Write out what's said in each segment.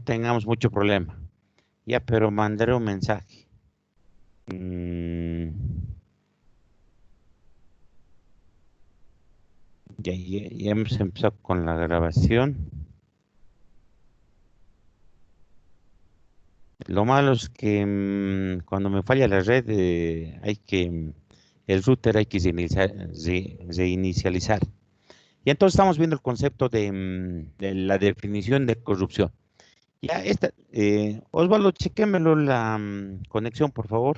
tengamos mucho problema. Ya, pero mandaré un mensaje. Mm, ya hemos empezado con la grabación. Lo malo es que cuando me falla la red, el router hay que reinicializar. Y entonces estamos viendo el concepto de la definición de corrupción. Osvaldo, chequémelo la conexión, por favor.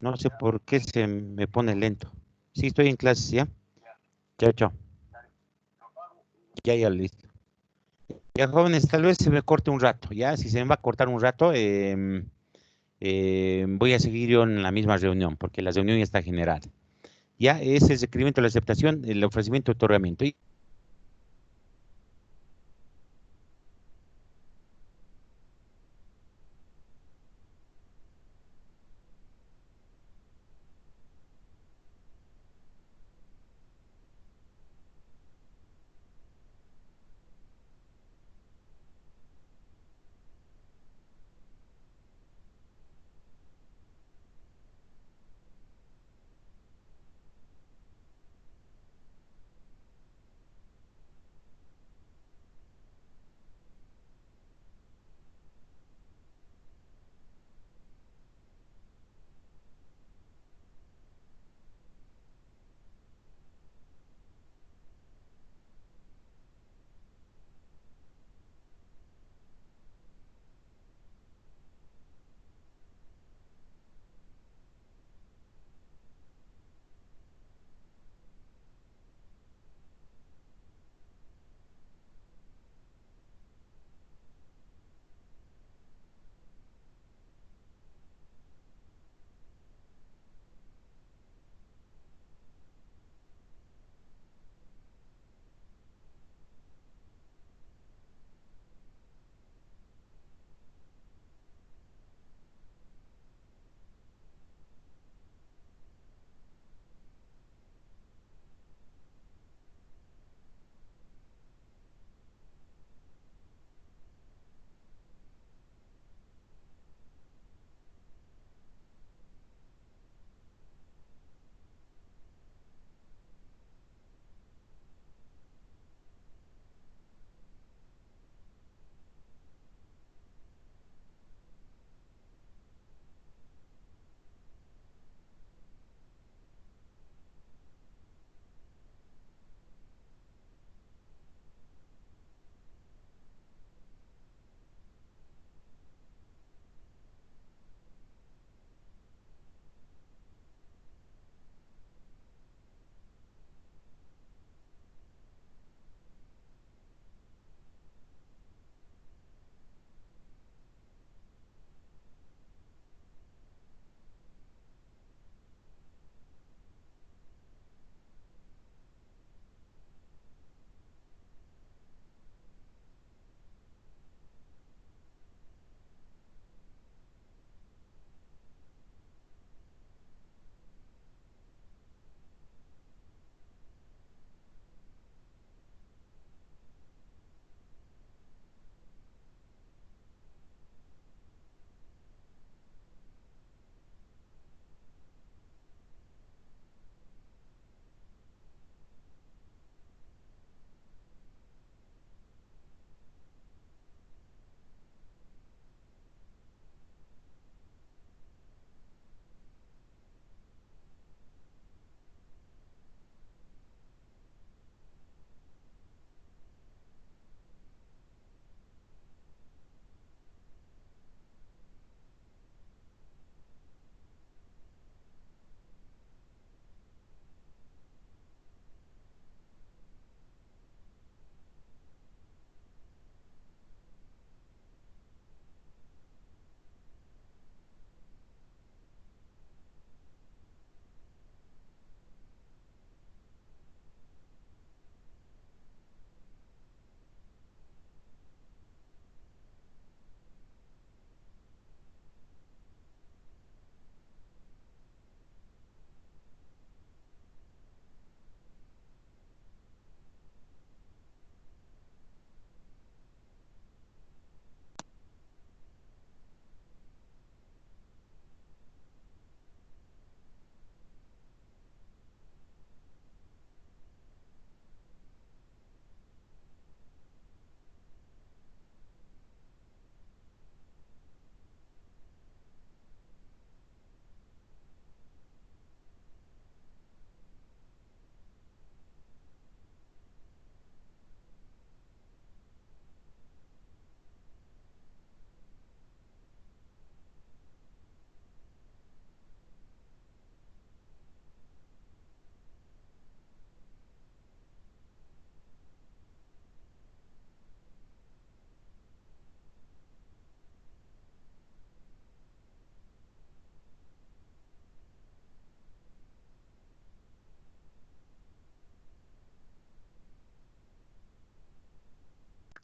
No sé por qué se me pone lento. Sí, estoy en clases, ¿ya? Chao, chao. Ya, listo. Ya, jóvenes, tal vez se me corte un rato, ¿ya? Si se me va a cortar un rato, voy a seguir yo en la misma reunión, porque la reunión ya está generada. Ya, ese es el requerimiento de la aceptación, el ofrecimiento de otorgamiento.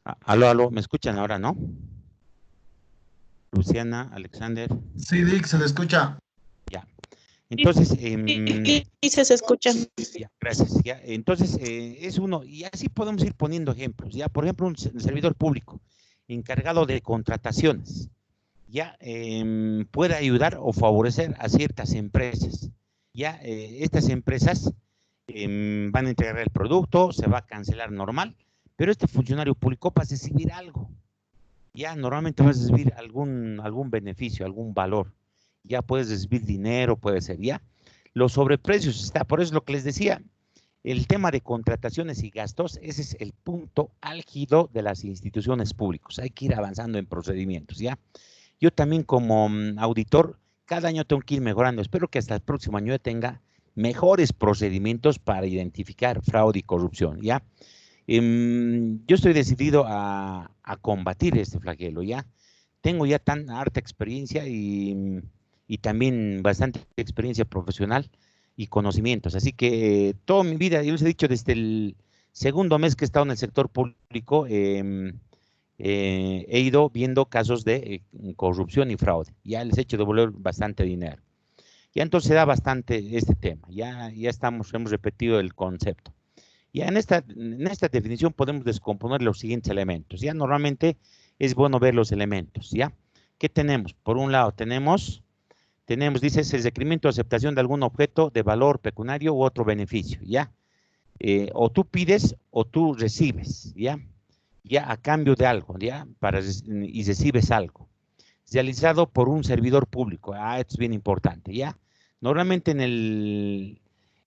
Aló, aló, ¿me escuchan ahora, no? Luciana, Alexander, Sí, Dick, se le escucha. ya. Entonces, Dice, se escuchan. ya, gracias. Ya, entonces, es uno, y así podemos ir poniendo ejemplos. Ya, por ejemplo, un servidor público encargado de contrataciones, ya puede ayudar o favorecer a ciertas empresas. Ya, estas empresas van a entregar el producto, se va a cancelar normal, pero este funcionario público va a recibir algo. Ya normalmente vas a recibir algún beneficio, algún valor. Ya puedes recibir dinero, puede ser, ya. Los sobreprecios está, por eso es lo que les decía, el tema de contrataciones y gastos, ese es el punto álgido de las instituciones públicas. Hay que ir avanzando en procedimientos, ¿ya? Yo también como auditor, cada año tengo que ir mejorando. Espero que hasta el próximo año tenga mejores procedimientos para identificar fraude y corrupción, ¿ya? Yo estoy decidido a combatir este flagelo, ¿ya? Tengo ya tan harta experiencia y también bastante experiencia profesional y conocimientos. Así que toda mi vida, yo les he dicho, desde el segundo mes que he estado en el sector público, he ido viendo casos de corrupción y fraude. Ya les he hecho devolver bastante dinero. Ya entonces se da bastante este tema. Ya hemos repetido el concepto. Ya en esta definición podemos descomponer los siguientes elementos. Ya normalmente es bueno ver los elementos. ¿Ya? ¿Qué tenemos? Por un lado dice, el requerimiento de aceptación de algún objeto de valor pecuniario u otro beneficio. ¿Ya? O tú pides o tú recibes. ¿Ya? Ya a cambio de algo. ¿Ya? Y recibes algo. Realizado por un servidor público. Esto es bien importante. ¿Ya? Normalmente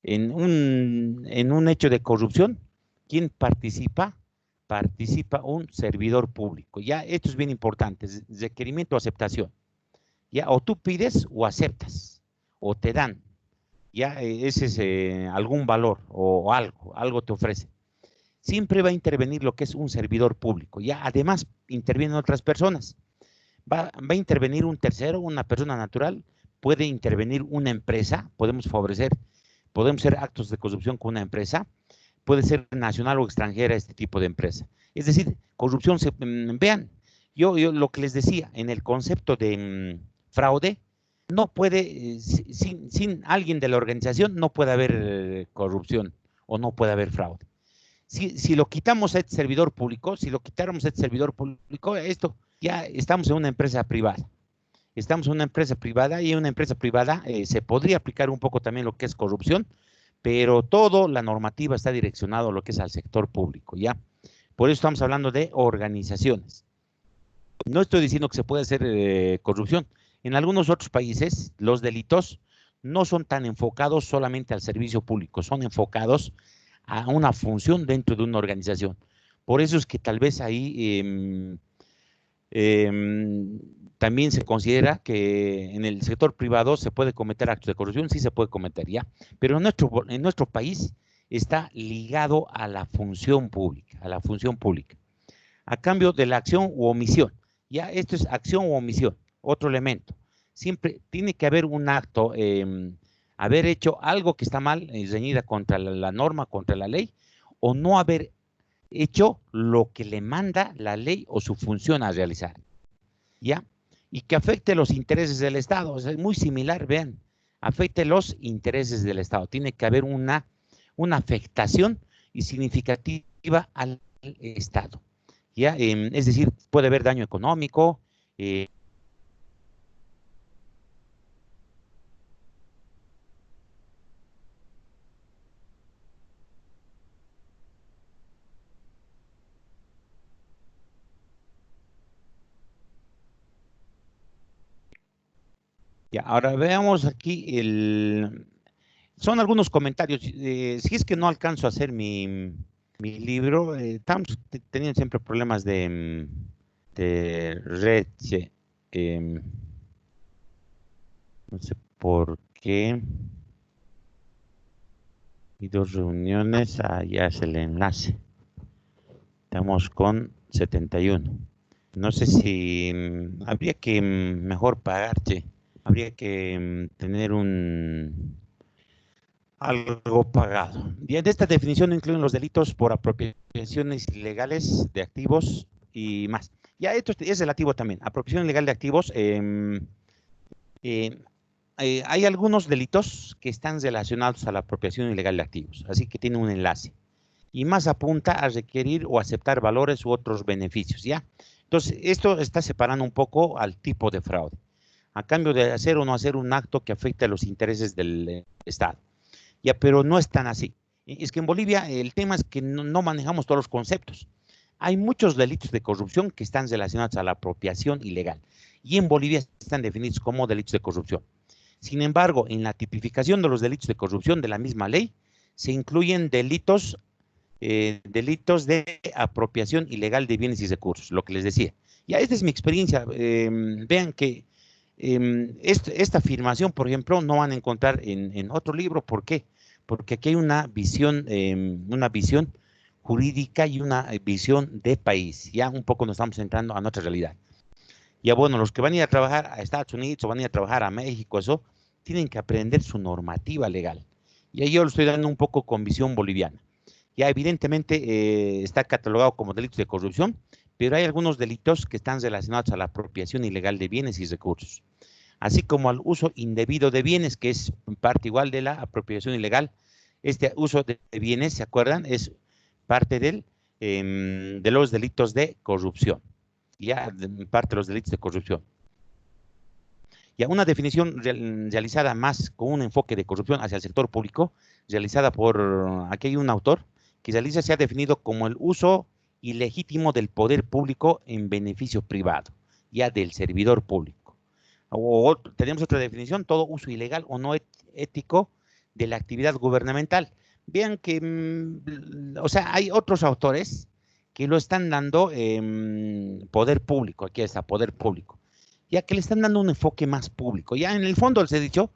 en un hecho de corrupción, ¿quién participa? Participa un servidor público. Ya, esto es bien importante, requerimiento o aceptación. Ya, o tú pides o aceptas, o te dan. Ya, ese es algún valor o algo te ofrece. Siempre va a intervenir lo que es un servidor público. Ya, además, intervienen otras personas. Va a intervenir un tercero, una persona natural, puede intervenir una empresa, podemos hacer actos de corrupción con una empresa, puede ser nacional o extranjera este tipo de empresa. Es decir, corrupción, vean, yo lo que les decía, en el concepto de fraude, no puede, sin alguien de la organización, no puede haber corrupción o no puede haber fraude. Si lo quitamos a este servidor público, si lo quitáramos a este servidor público, esto ya estamos en una empresa privada. Estamos en una empresa privada y en una empresa privada se podría aplicar un poco también lo que es corrupción, pero todo la normativa está direccionado a lo que es al sector público, ¿ya? Por eso estamos hablando de organizaciones. No estoy diciendo que se puede hacer corrupción. En algunos otros países, los delitos no son tan enfocados solamente al servicio público, son enfocados a una función dentro de una organización. Por eso es que tal vez ahí también se considera que en el sector privado se puede cometer actos de corrupción, sí se puede cometer, ¿ya? Pero en nuestro país está ligado a la función pública, a cambio de la acción u omisión. Ya, esto es acción u omisión, otro elemento. Siempre tiene que haber un acto, haber hecho algo que está mal, reñida contra la norma, contra la ley, o no haber hecho lo que le manda la ley o su función a realizar. ¿Ya? Y que afecte los intereses del Estado. O sea, es muy similar, vean, afecte los intereses del Estado. Tiene que haber una afectación y significativa al Estado. ¿Ya? Es decir, puede haber daño económico, ya, ahora veamos aquí son algunos comentarios. Si es que no alcanzo a hacer mi libro, estamos teniendo siempre problemas de red. em, no sé por qué. Y dos reuniones, ya es el enlace. Estamos con 71. No sé si habría que mejor pagarte. Habría que tener algo pagado. Y en esta definición incluyen los delitos por apropiaciones ilegales de activos y más. Ya esto es relativo también. Apropiación ilegal de activos. Eh, hay algunos delitos que están relacionados a la apropiación ilegal de activos, así que tiene un enlace. Y más apunta a requerir o aceptar valores u otros beneficios, ¿ya? Entonces, esto está separando un poco al tipo de fraude, a cambio de hacer o no hacer un acto que afecte a los intereses del Estado. Ya, pero no es tan así. Es que en Bolivia el tema es que no manejamos todos los conceptos. Hay muchos delitos de corrupción que están relacionados a la apropiación ilegal y en Bolivia están definidos como delitos de corrupción. Sin embargo, en la tipificación de los delitos de corrupción de la misma ley se incluyen delitos de apropiación ilegal de bienes y recursos, lo que les decía. Ya, esta es mi experiencia. Vean que esta afirmación, por ejemplo, no van a encontrar en otro libro. ¿Por qué? Porque aquí hay una visión jurídica y una visión de país. Ya un poco nos estamos entrando a nuestra realidad. Ya bueno, los que van a ir a trabajar a Estados Unidos o van a ir a trabajar a México, eso, tienen que aprender su normativa legal. Y ahí yo lo estoy dando un poco con visión boliviana. Ya evidentemente está catalogado como delitos de corrupción, pero hay algunos delitos que están relacionados a la apropiación ilegal de bienes y recursos, así como al uso indebido de bienes, que es parte igual de la apropiación ilegal. Este uso de bienes, ¿se acuerdan? Es parte de los delitos de corrupción, ya parte de los delitos de corrupción. Ya una definición realizada más con un enfoque de corrupción hacia el sector público, realizada por, aquí hay un autor, que realiza, se ha definido como el uso ilegítimo del poder público en beneficio privado, ya del servidor público. O tenemos otra definición, todo uso ilegal o no ético de la actividad gubernamental. Vean que, o sea, hay otros autores que lo están dando poder público, aquí está, poder público, ya que le están dando un enfoque más público. Ya en el fondo les he dicho,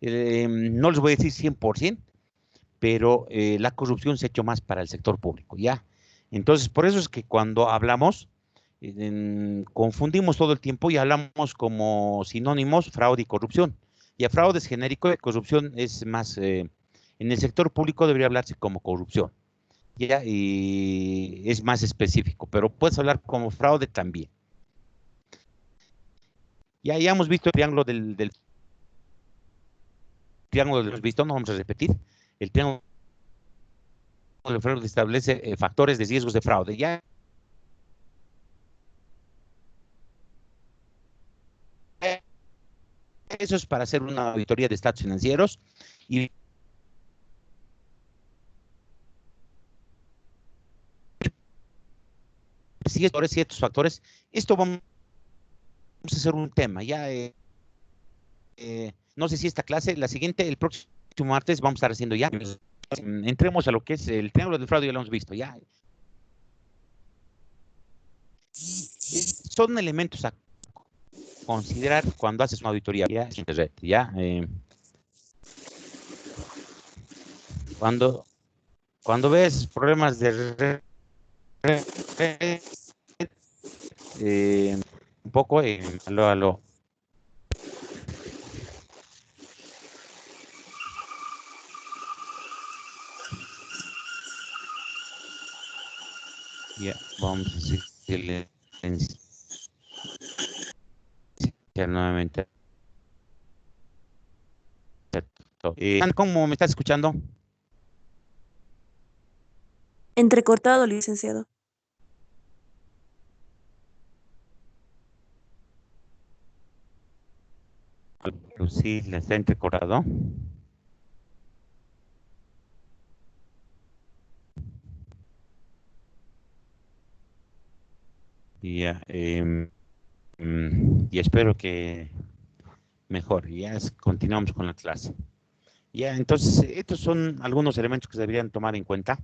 no les voy a decir 100%, pero la corrupción se ha hecho más para el sector público, ¿ya? Entonces, por eso es que cuando hablamos, confundimos todo el tiempo y hablamos como sinónimos fraude y corrupción. Y a fraude es genérico y corrupción es más, en el sector público debería hablarse como corrupción, ¿ya? Y es más específico, pero puedes hablar como fraude también. Ya hemos visto el triángulo del triángulo del visto, no vamos a repetir. El triángulo del fraude establece factores de riesgos de fraude. Ya eso es para hacer una auditoría de estados financieros y si ciertos factores, esto vamos a hacer un tema. Ya no sé si esta clase, la siguiente, el próximo martes vamos a estar haciendo ya. Entremos a lo que es el triángulo del fraude, ya lo hemos visto. Ya son elementos a considerar cuando haces una auditoría. Ya cuando ves problemas de un poco, aló. Ya, vamos a decirle nuevamente. ¿Cómo me estás escuchando? Entrecortado, licenciado. Sí, le está entrecortado. Ya, y espero que mejor. Ya continuamos con la clase. Ya, entonces, estos son algunos elementos que se deberían tomar en cuenta.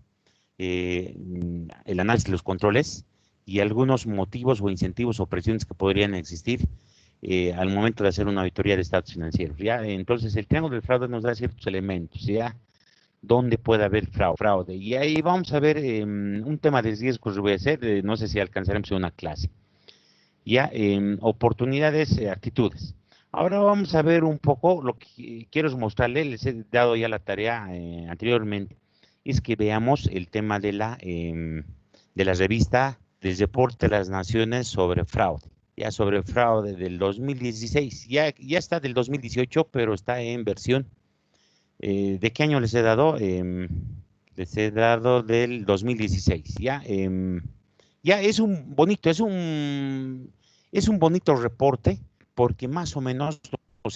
El análisis de los controles y algunos motivos o incentivos o presiones que podrían existir al momento de hacer una auditoría de estados financieros. ¿Ya? Entonces, el triángulo del fraude nos da ciertos elementos, ¿ya? Donde puede haber fraude. Y ahí vamos a ver un tema de riesgos, voy a hacer, no sé si alcanzaremos una clase. ¿Ya? Oportunidades, actitudes. Ahora vamos a ver un poco lo que quiero mostrarles, les he dado ya la tarea anteriormente, es que veamos el tema de la revista del reporte de las naciones sobre fraude, ya sobre fraude del 2016, ya está del 2018, pero está en versión, ¿de qué año les he dado? Les he dado del 2016, ya es un bonito reporte porque más o menos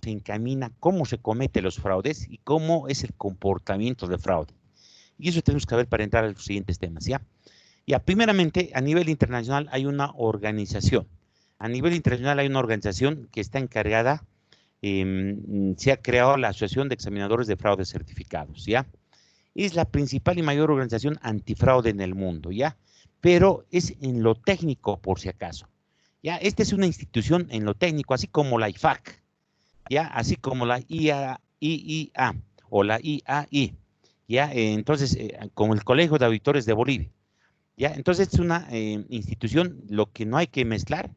se encamina cómo se cometen los fraudes y cómo es el comportamiento de fraude. Y eso tenemos que ver para entrar a los siguientes temas, ¿ya? Ya, primeramente, a nivel internacional hay una organización. A nivel internacional hay una organización que está encargada, se ha creado la Asociación de Examinadores de Fraudes Certificados, ¿ya? Es la principal y mayor organización antifraude en el mundo, ¿ya? Pero es en lo técnico, por si acaso. ¿Ya? Esta es una institución en lo técnico, así como la IFAC, ¿ya? Así como la IIA o la IAI, ¿ya? Entonces, como el Colegio de Auditores de Bolivia, ¿ya? Entonces, es una institución, lo que no hay que mezclar,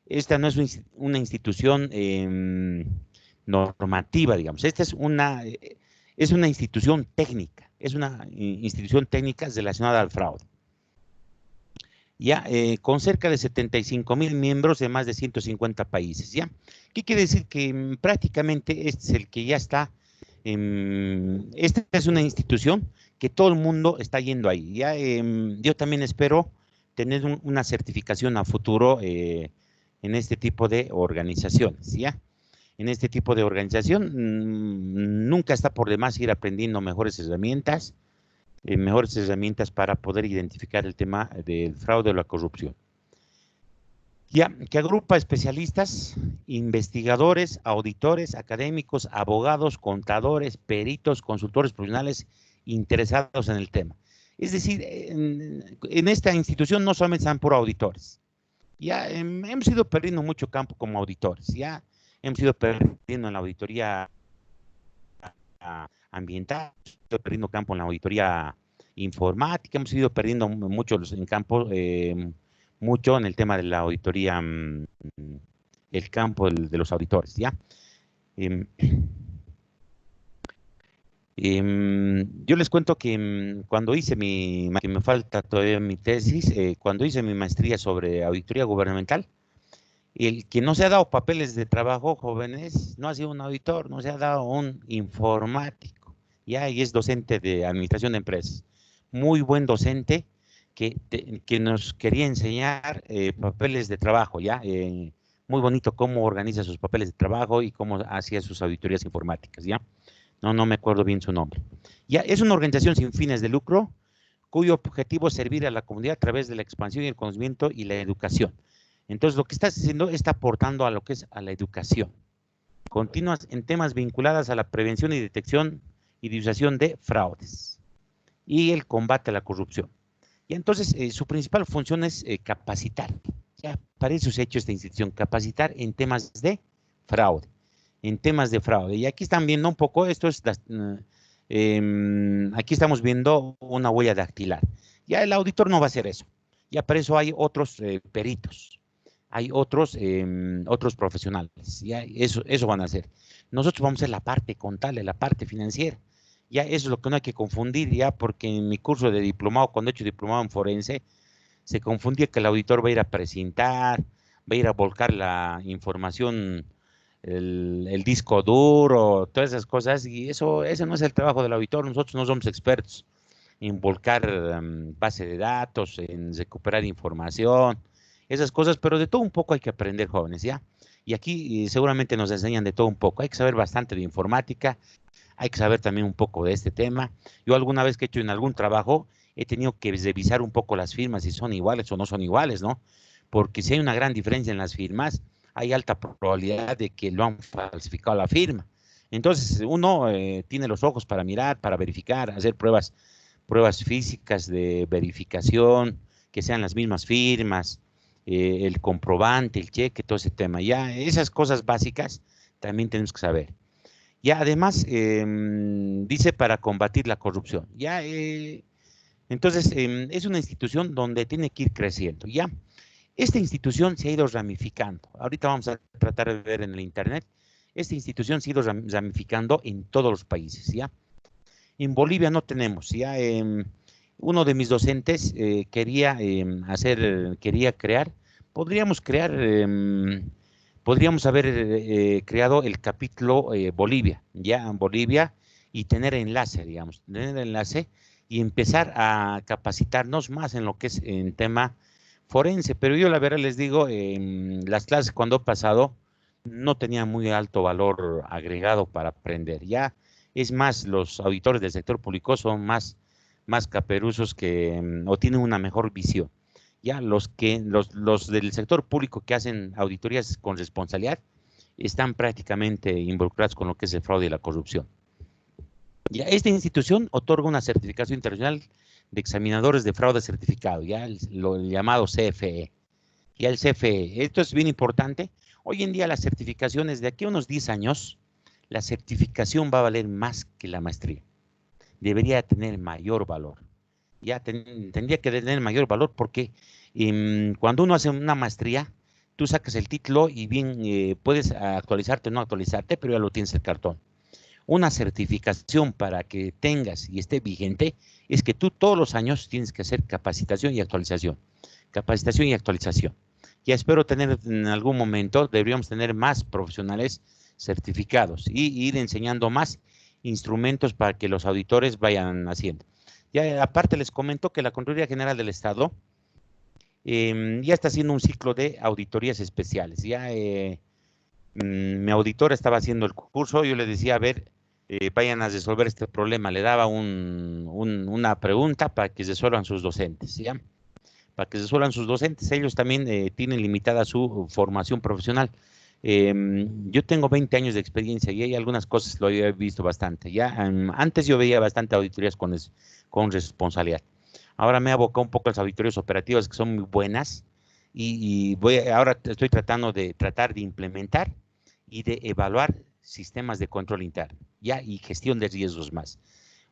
esta no es una institución normativa, digamos, esta es una institución técnica, es una institución técnica relacionada al fraude. Ya, con cerca de 75,000 miembros de más de 150 países, ¿ya? ¿Qué quiere decir? Que prácticamente este es el que ya está, esta es una institución que todo el mundo está yendo ahí, ¿ya? Yo también espero tener una certificación a futuro en este tipo de organizaciones, ¿ya? En este tipo de organización, nunca está por demás ir aprendiendo mejores herramientas para poder identificar el tema del fraude o la corrupción. Ya, que agrupa especialistas, investigadores, auditores, académicos, abogados, contadores, peritos, consultores profesionales interesados en el tema. Es decir, en esta institución no solamente están por auditores. Ya hemos ido perdiendo mucho campo como auditores. Ya hemos ido perdiendo en la auditoría ambiental, hemos ido perdiendo campo en la auditoría informática, hemos ido perdiendo mucho en campo, mucho en el tema de la auditoría, el campo de los auditores, ¿ya? Yo les cuento que cuando hice que me falta todavía mi tesis, cuando hice mi maestría sobre auditoría gubernamental, el que no se ha dado papeles de trabajo, jóvenes, no ha sido un auditor, no se ha dado un informático, ya, y es docente de administración de empresas. Muy buen docente que nos quería enseñar papeles de trabajo, ya, muy bonito cómo organiza sus papeles de trabajo y cómo hacía sus auditorías informáticas, ya. No me acuerdo bien su nombre. Ya, es una organización sin fines de lucro, cuyo objetivo es servir a la comunidad a través de la expansión y el conocimiento y la educación. Entonces, lo que está haciendo está aportando a lo que es a la educación. Continuas en temas vinculados a la prevención y detección y disuasión de fraudes y el combate a la corrupción. Y entonces, su principal función es capacitar. Ya, para eso se ha hecho esta institución, capacitar en temas de fraude. En temas de fraude. Y aquí están viendo un poco, esto es, aquí estamos viendo una huella dactilar. Ya el auditor no va a hacer eso. Ya para eso hay otros peritos. Hay otros profesionales, ya eso van a hacer. Nosotros vamos a hacer la parte contable, la parte financiera. Ya eso es lo que no hay que confundir, ya, porque en mi curso de diplomado, cuando he hecho diplomado en forense, se confundía que el auditor va a ir a presentar, va a ir a volcar la información, el disco duro, todas esas cosas, y ese no es el trabajo del auditor. Nosotros no somos expertos en volcar base de datos, en recuperar información, esas cosas, pero de todo un poco hay que aprender, jóvenes, ¿ya? Y aquí seguramente nos enseñan de todo un poco. Hay que saber bastante de informática, hay que saber también un poco de este tema. Yo alguna vez que he hecho en algún trabajo, he tenido que revisar un poco las firmas, si son iguales o no son iguales, ¿no? Porque si hay una gran diferencia en las firmas, hay alta probabilidad de que lo han falsificado la firma. Entonces, uno tiene los ojos para mirar, para verificar, hacer pruebas físicas de verificación, que sean las mismas firmas, el comprobante, el cheque, todo ese tema. Ya esas cosas básicas también tenemos que saber. Ya además, dice para combatir la corrupción. Ya, entonces, es una institución donde tiene que ir creciendo. Ya, esta institución se ha ido ramificando. Ahorita vamos a tratar de ver en el internet. esta institución ha sido ramificando en todos los países, ¿ya? En Bolivia no tenemos, ¿ya? Uno de mis docentes quería crear, podríamos crear, podríamos haber creado el capítulo Bolivia, ya en Bolivia, y tener enlace, digamos, tener enlace y empezar a capacitarnos más en lo que es en tema forense. Pero yo la verdad les digo, las clases cuando he pasado no tenían muy alto valor agregado para aprender. Ya es más, los auditores del sector público son más caperuzos que, o tienen una mejor visión. Ya los del sector público que hacen auditorías con responsabilidad están prácticamente involucrados con lo que es el fraude y la corrupción. Ya esta institución otorga una certificación internacional de examinadores de fraude certificado, ya lo llamado CFE. Ya el CFE, esto es bien importante. Hoy en día las certificaciones, de aquí a unos 10 años, la certificación va a valer más que la maestría. Debería tener mayor valor. Ya tendría que tener mayor valor porque cuando uno hace una maestría, tú sacas el título y bien puedes actualizarte o no actualizarte, pero ya lo tienes el cartón. Una certificación para que tengas y esté vigente es que tú todos los años tienes que hacer capacitación y actualización. Capacitación y actualización. Ya espero tener en algún momento, deberíamos tener más profesionales certificados y ir enseñando más instrumentos para que los auditores vayan haciendo. Ya aparte les comento que la Contraloría General del Estado ya está haciendo un ciclo de auditorías especiales. Ya mi auditora estaba haciendo el curso, yo le decía, a ver, vayan a resolver este problema. Le daba una pregunta para que resuelvan sus docentes, ¿ya? Para que resuelvan sus docentes. Ellos también tienen limitada su formación profesional. Yo tengo 20 años de experiencia y hay algunas cosas lo he visto bastante. Ya antes yo veía bastante auditorías con responsabilidad. Ahora me he abocado un poco a las auditorías operativas que son muy buenas y ahora estoy tratando de implementar y de evaluar sistemas de control interno, ya, y gestión de riesgos más.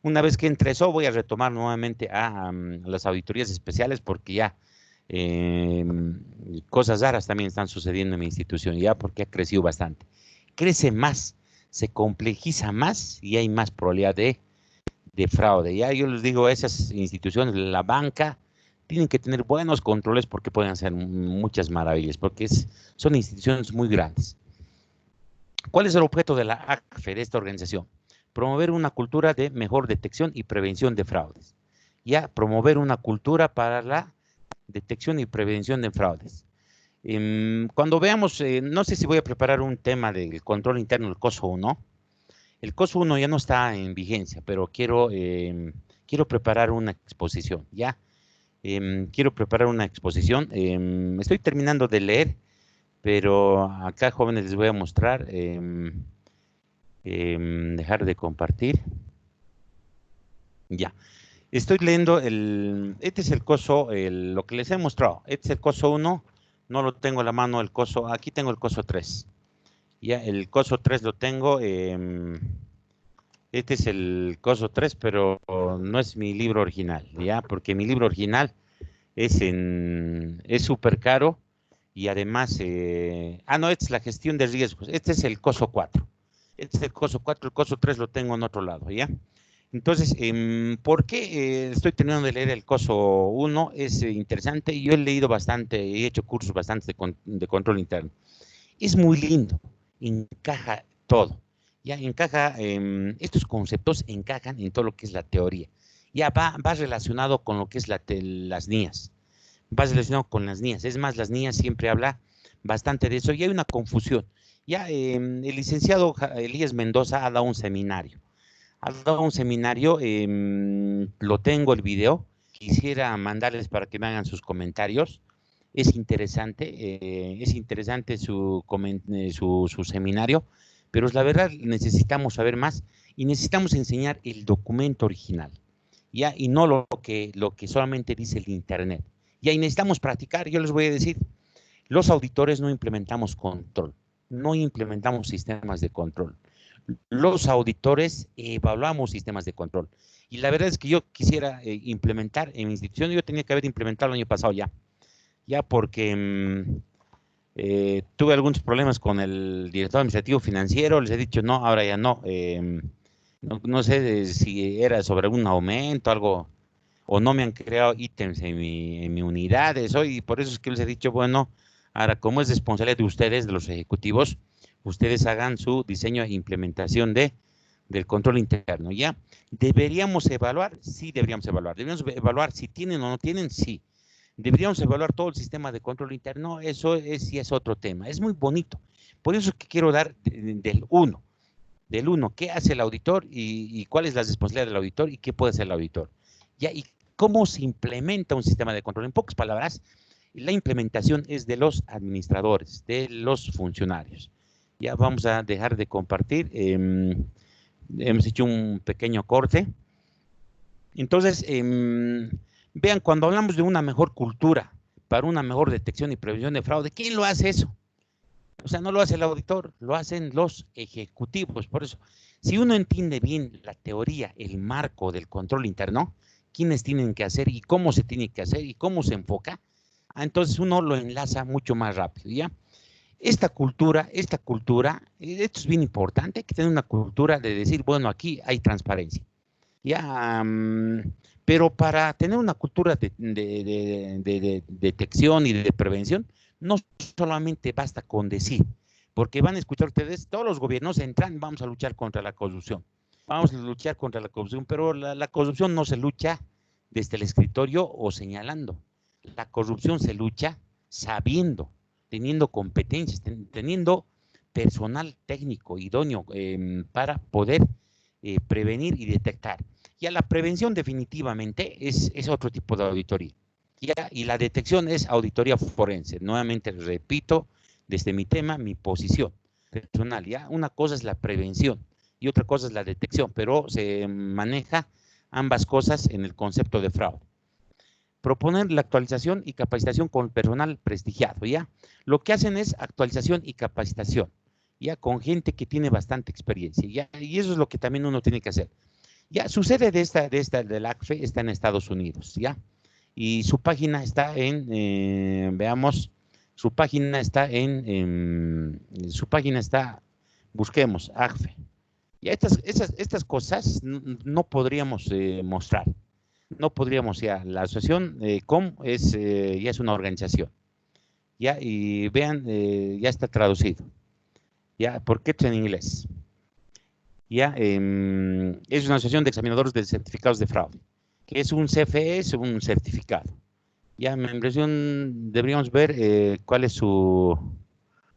Una vez que entre eso, voy a retomar nuevamente a las auditorías especiales porque ya eh, cosas raras también están sucediendo en mi institución, ya porque ha crecido bastante. Crece más, se complejiza más y hay más probabilidad de fraude. Ya yo les digo, esas instituciones, la banca, tienen que tener buenos controles porque pueden hacer muchas maravillas, porque son instituciones muy grandes. ¿Cuál es el objeto de la ACFE, de esta organización? Promover una cultura de mejor detección y prevención de fraudes. Ya, promover una cultura para la detección y prevención de fraudes. Cuando veamos, no sé si voy a preparar un tema del control interno del COSO 1. El COSO 1 ya no está en vigencia, pero quiero preparar una exposición, ¿ya? Quiero preparar una exposición. Estoy terminando de leer, pero acá, jóvenes, les voy a mostrar. Dejar de compartir. Ya. Estoy leyendo este es el coso, lo que les he mostrado. Este es el coso 1, no lo tengo a la mano el coso, aquí tengo el coso 3. Ya, el coso 3 lo tengo, este es el coso 3, pero no es mi libro original, ya, porque mi libro original es súper caro y además, no, esta es la gestión de riesgos, este es el coso 4. Este es el coso 4, el coso 3 lo tengo en otro lado, ¿ya? Entonces, ¿por qué estoy terminando de leer el coso 1? Es interesante, yo he leído bastante, he hecho cursos bastante de control interno. Es muy lindo, encaja todo, ya encaja, estos conceptos encajan en todo lo que es la teoría. Ya va relacionado con lo que es las NIAs, va relacionado con las NIAs. Es más, las NIAs siempre habla bastante de eso y hay una confusión. Ya el licenciado Elías Mendoza ha dado un seminario. Lo tengo el video, quisiera mandarles para que me hagan sus comentarios. Es interesante su seminario, pero la verdad necesitamos saber más y necesitamos enseñar el documento original, ya, y no lo que solamente dice el internet. Ya, y necesitamos practicar. Yo les voy a decir, los auditores no implementamos control, no implementamos sistemas de control. Los auditores evaluamos sistemas de control. Y la verdad es que yo quisiera implementar en mi institución, yo tenía que haber implementado el año pasado ya porque Tuve algunos problemas con el director administrativo financiero, les he dicho no, ahora ya no. No sé si era sobre algún aumento, algo, o no me han creado ítems en mi unidad, eso, y por eso es que les he dicho, bueno, ahora como es responsabilidad de ustedes, de los ejecutivos, ustedes hagan su diseño e implementación del control interno, ¿ya? ¿Deberíamos evaluar? Sí, deberíamos evaluar. ¿Deberíamos evaluar si tienen o no tienen? Sí. ¿Deberíamos evaluar todo el sistema de control interno? Eso sí es otro tema. Es muy bonito. Por eso es que quiero dar del uno. Del uno, ¿qué hace el auditor y cuál es la responsabilidad del auditor y qué puede hacer el auditor? ¿Ya? ¿Y cómo se implementa un sistema de control? En pocas palabras, la implementación es de los administradores, de los funcionarios. Ya vamos a dejar de compartir. Hemos hecho un pequeño corte. Entonces, vean, cuando hablamos de una mejor cultura para una mejor detección y prevención de fraude, ¿quién lo hace eso? O sea, no lo hace el auditor, lo hacen los ejecutivos. Por eso, si uno entiende bien la teoría, el marco del control interno, quiénes tienen que hacer y cómo se tiene que hacer y cómo se enfoca, entonces uno lo enlaza mucho más rápido, ¿ya? Esto es bien importante, hay que tener una cultura de decir, bueno, aquí hay transparencia. Ya, pero para tener una cultura de detección y de prevención, no solamente basta con decir, porque van a escuchar ustedes, todos los gobiernos entran, vamos a luchar contra la corrupción, vamos a luchar contra la corrupción, pero la corrupción no se lucha desde el escritorio o señalando, la corrupción se lucha sabiendo, teniendo competencias, teniendo personal técnico idóneo para poder prevenir y detectar. Ya la prevención definitivamente es otro tipo de auditoría. Ya, y la detección es auditoría forense. Nuevamente repito, desde mi tema, mi posición personal. Ya, una cosa es la prevención y otra cosa es la detección, pero se maneja ambas cosas en el concepto de fraude. Proponer la actualización y capacitación con personal prestigiado, ¿ya? Lo que hacen es actualización y capacitación, ya con gente que tiene bastante experiencia, ¿ya? Y eso es lo que también uno tiene que hacer. Ya, su sede de la ACFE está en Estados Unidos, ¿ya? Y su página está veamos, su página está, busquemos, ACFE. Ya estas cosas no podríamos mostrar, no podríamos, ya, la asociación COM ya es una organización, ya, y vean, ya está traducido, ya, porque esto en inglés. Ya, es una asociación de examinadores de certificados de fraude, que es un CFE, es un certificado. Ya, membresía, deberíamos ver cuál es su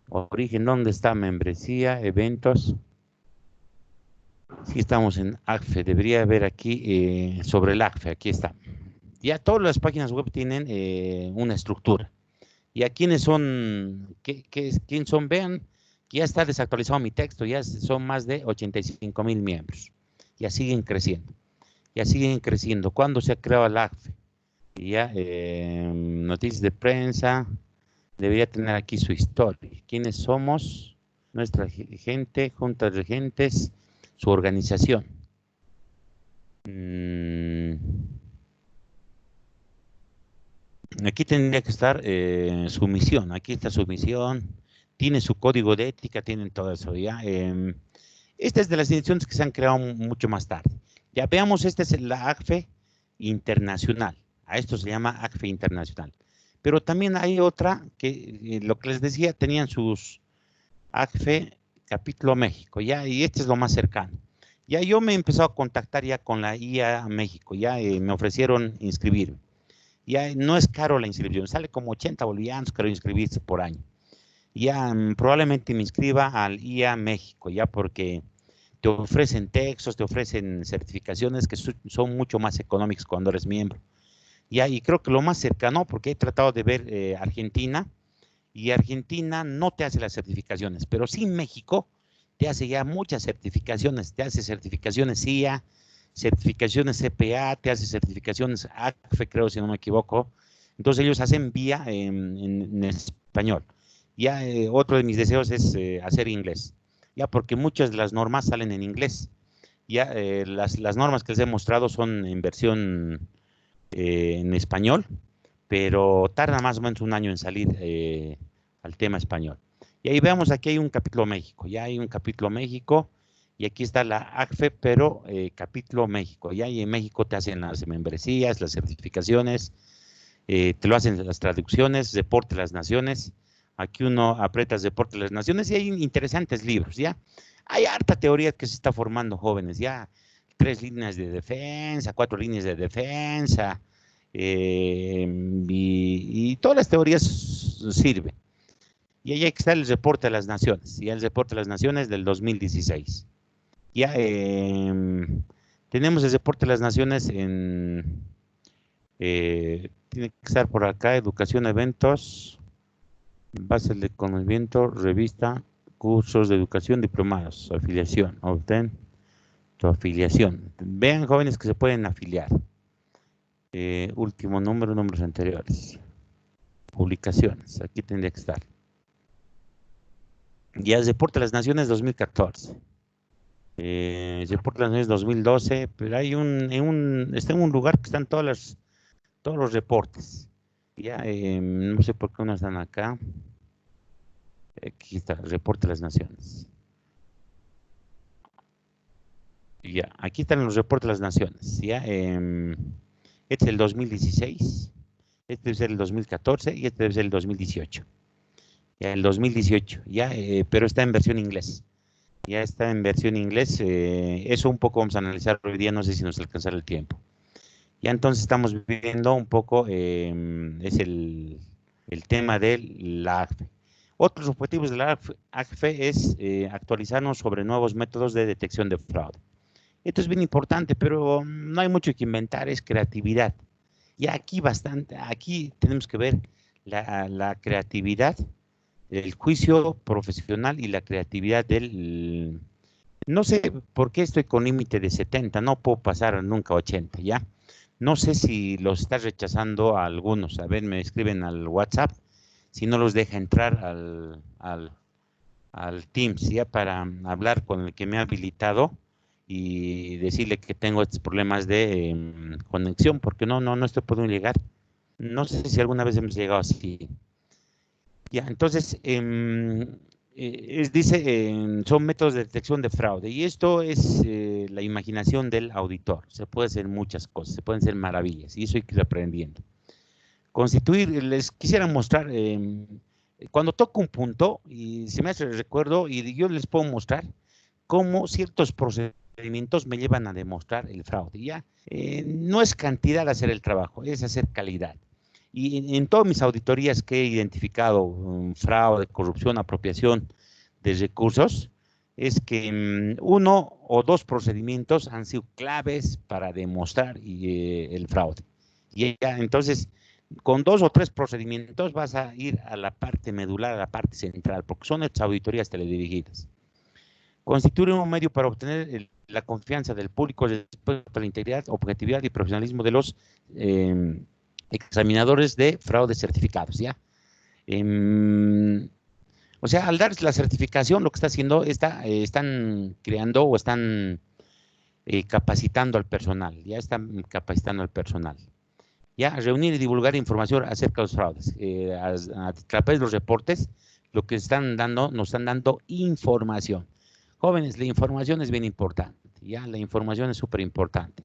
origen, dónde está membresía, eventos. Si estamos en ACFE, debería ver aquí sobre el ACFE, aquí está. Ya todas las páginas web tienen una estructura. ¿Y a quiénes son? ¿Quién son? Vean que ya está desactualizado mi texto, ya son más de 85,000 miembros. Ya siguen creciendo. Ya siguen creciendo. ¿Cuándo se ha creado el ACFE? Y ya, noticias de prensa, debería tener aquí su historia. ¿Quiénes somos? Nuestra gente, juntas de gentes, su organización. Aquí tendría que estar su misión. Aquí está su misión. Tiene su código de ética, tienen todo eso, ¿ya? Esta es de las instituciones que se han creado mucho más tarde. Ya veamos, esta es la ACFE Internacional. A esto se llama ACFE Internacional. Pero también hay otra que, lo que les decía, tenían sus ACFE Capítulo México, ¿ya? Y este es lo más cercano. Ya yo me he empezado a contactar ya con la IA México, ya me ofrecieron inscribirme. Ya no es caro la inscripción, sale como 80 bolivianos, creo, inscribirse por año. Ya probablemente me inscriba al IA México, ya, porque te ofrecen textos, te ofrecen certificaciones que son mucho más económicos cuando eres miembro. Ya, y creo que lo más cercano, porque he tratado de ver Argentina, y Argentina no te hace las certificaciones, pero sí México te hace ya muchas certificaciones, te hace certificaciones CIA, certificaciones CPA, te hace certificaciones ACFE, creo, si no me equivoco. Entonces ellos hacen vía en español. Ya otro de mis deseos es hacer inglés, ya, porque muchas de las normas salen en inglés. Ya las normas que les he mostrado son en versión en español, pero tarda más o menos un año en salir al tema español. Y ahí vemos, aquí hay un capítulo México, ya hay un capítulo México, y aquí está la ACFE, pero capítulo México, ya, y en México te hacen las membresías, las certificaciones, te lo hacen las traducciones, Deporte de las Naciones. Aquí uno apretas Deporte de las Naciones y hay interesantes libros, ¿ya? Hay harta teoría que se está formando, jóvenes, ya. 3 líneas de defensa, 4 líneas de defensa, y todas las teorías sirven. Y ahí está el Reporte de las Naciones, ya el Reporte de las Naciones del 2016. Ya tenemos el Reporte de las Naciones en... tiene que estar por acá, educación, eventos, bases de conocimiento, revista, cursos de educación, diplomados, afiliación, obtén tu afiliación. Vean, jóvenes, que se pueden afiliar. Último número, números anteriores. Publicaciones, aquí tendría que estar. Ya el Reporte de las Naciones 2014. Reporte de las Naciones 2012, pero hay está en un lugar que están todos los reportes. Ya, no sé por qué no están acá. Aquí está, el Reporte de las Naciones. Ya, aquí están los reportes de las naciones. Ya, este es el 2016, este debe ser el 2014 y este debe ser el 2018. Ya, el 2018, ya, pero está en versión inglés. Ya está en versión inglés. Eso un poco vamos a analizar hoy día, no sé si nos alcanzará el tiempo. Ya, entonces estamos viendo un poco, es el tema de la ACFE. Otros objetivos de la ACFE es actualizarnos sobre nuevos métodos de detección de fraude. Esto es bien importante, pero no hay mucho que inventar, es creatividad. Y aquí tenemos que ver la creatividad, el juicio profesional y la creatividad del... No sé por qué estoy con límite de 70, no puedo pasar nunca a 80, ¿ya? No sé si los está rechazando a algunos. A ver, me escriben al WhatsApp, si no los deja entrar al Teams, ¿ya? Para hablar con el que me ha habilitado y decirle que tengo estos problemas de conexión, porque no estoy pudiendo llegar. No sé si alguna vez hemos llegado así. Ya, entonces, dice, son métodos de detección de fraude, y esto es la imaginación del auditor. Se puede hacer muchas cosas, se pueden hacer maravillas, y eso hay que ir aprendiendo. Les quisiera mostrar, cuando toco un punto, y se me hace el recuerdo, y yo les puedo mostrar cómo ciertos procedimientos me llevan a demostrar el fraude. Ya, no es cantidad hacer el trabajo, es hacer calidad. Y en todas mis auditorías que he identificado fraude, corrupción, apropiación de recursos, es que 1 o 2 procedimientos han sido claves para demostrar el fraude. Y ya, entonces, con 2 o 3 procedimientos vas a ir a la parte medular, a la parte central, porque son estas auditorías teledirigidas. Constituye un medio para obtener la confianza del público respecto a la integridad, objetividad y profesionalismo de los examinadores de fraude certificados, ¿ya? O sea, al dar la certificación, lo que está haciendo, están creando o están capacitando al personal, ya están capacitando al personal. Ya, reunir y divulgar información acerca de los fraudes. A través de los reportes, lo que nos están dando información. Jóvenes, la información es bien importante, ya, la información es súper importante.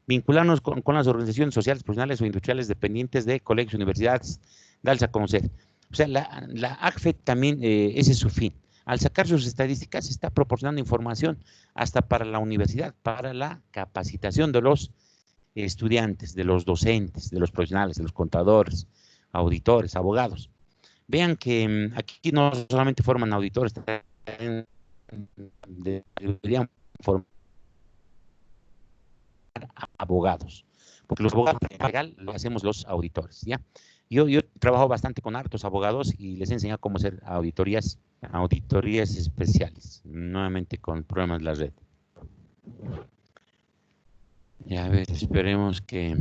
Vincularnos con las organizaciones sociales, profesionales o industriales dependientes de colegios, universidades, darles a conocer. O sea, la ACFE también, ese es su fin. Al sacar sus estadísticas, está proporcionando información hasta para la universidad, para la capacitación de los estudiantes, de los docentes, de los profesionales, de los contadores, auditores, abogados. Vean que aquí no solamente forman auditores, deberían formar abogados, porque los abogados legal lo hacemos los auditores, ¿ya? Yo trabajo bastante con hartos abogados y les he enseñado cómo hacer auditorías especiales, nuevamente con problemas de la red. Ya, a ver, esperemos que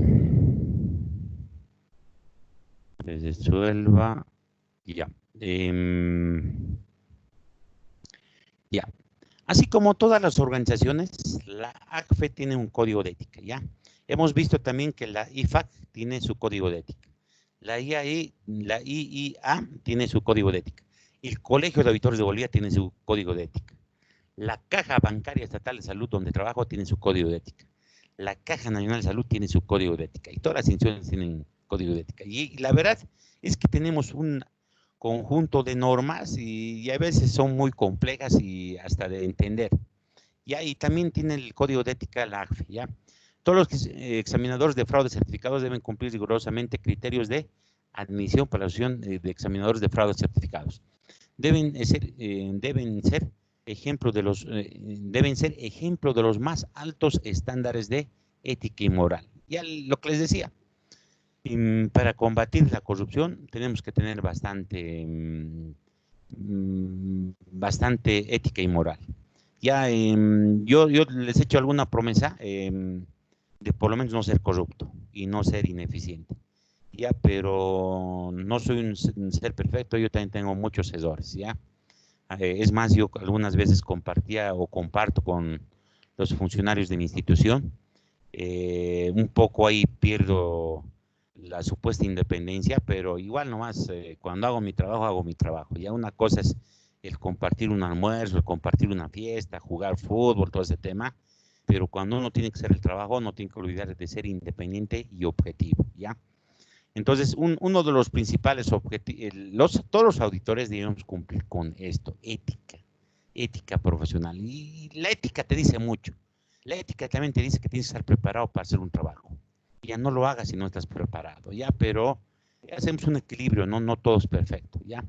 les resuelva. Ya. Ya. Así como todas las organizaciones, la ACFE tiene un código de ética, ¿ya? Hemos visto también que la IFAC tiene su código de ética. la IIA tiene su código de ética. El Colegio de Auditores de Bolivia tiene su código de ética. La Caja Bancaria Estatal de Salud, donde trabajo, tiene su código de ética. La Caja Nacional de Salud tiene su código de ética. Y todas las instituciones tienen código de ética. Y la verdad es que tenemos un conjunto de normas y a veces son muy complejas y hasta de entender. ¿Ya? Y también tiene el código de ética la ACFE, ¿ya? Todos los examinadores de fraude certificados deben cumplir rigurosamente criterios de admisión para la asociación de examinadores de fraude certificados. Deben ser ejemplo de los más altos estándares de ética y moral. Ya lo que les decía, para combatir la corrupción tenemos que tener bastante ética y moral. Ya yo les he hecho alguna promesa de por lo menos no ser corrupto y no ser ineficiente. Ya, pero no soy un ser perfecto, yo también tengo muchos errores, ¿ya? Es más, yo algunas veces compartía o comparto con los funcionarios de mi institución, un poco ahí pierdo la supuesta independencia, pero igual nomás, cuando hago mi trabajo. Ya una cosa es el compartir un almuerzo, el compartir una fiesta, jugar fútbol, todo ese tema, pero cuando uno tiene que hacer el trabajo, no tiene que olvidar de ser independiente y objetivo, ¿ya? Entonces, uno de los principales objetivos, todos los auditores debemos cumplir con esto, ética profesional. Y la ética te dice mucho. La ética también te dice que tienes que estar preparado para hacer un trabajo. Ya no lo hagas si no estás preparado, ¿ya? Pero hacemos un equilibrio, no todo es perfecto, ¿ya?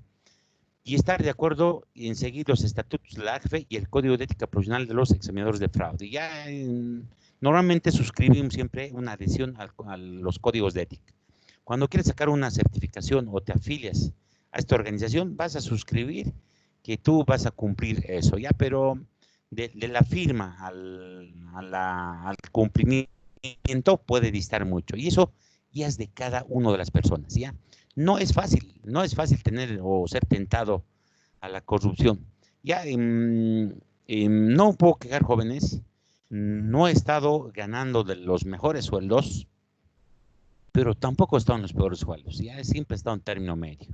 Y estar de acuerdo en seguir los estatutos de la ACFE y el Código de Ética Profesional de los examinadores de fraude. Ya normalmente suscribimos siempre una adhesión a los códigos de ética. Cuando quieres sacar una certificación o te afilias a esta organización, vas a suscribir que tú vas a cumplir eso, ¿ya? Pero de la firma al cumplimiento puede distar mucho. Y eso ya es de cada una de las personas, ¿ya? No es fácil tener o ser tentado a la corrupción. Ya, no puedo quejar, jóvenes, no he estado ganando de los mejores sueldos, pero tampoco he estado en los peores sueldos, ya siempre he estado en término medio.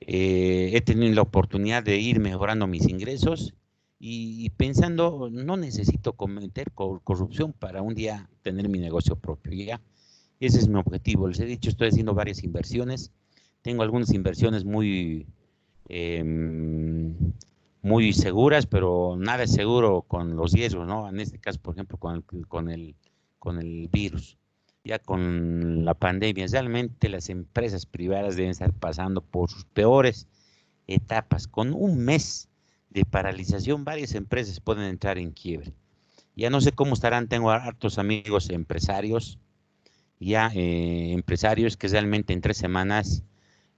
He tenido la oportunidad de ir mejorando mis ingresos y pensando, no necesito cometer corrupción para un día tener mi negocio propio, ¿ya? Ese es mi objetivo. Les he dicho, estoy haciendo varias inversiones. Tengo algunas inversiones muy seguras, pero nada es seguro con los riesgos, ¿no? En este caso, por ejemplo, con el virus, ya con la pandemia. Realmente las empresas privadas deben estar pasando por sus peores etapas. Con un mes de paralización, varias empresas pueden entrar en quiebre. Ya no sé cómo estarán, tengo hartos amigos empresarios, ya empresarios que realmente en 3 semanas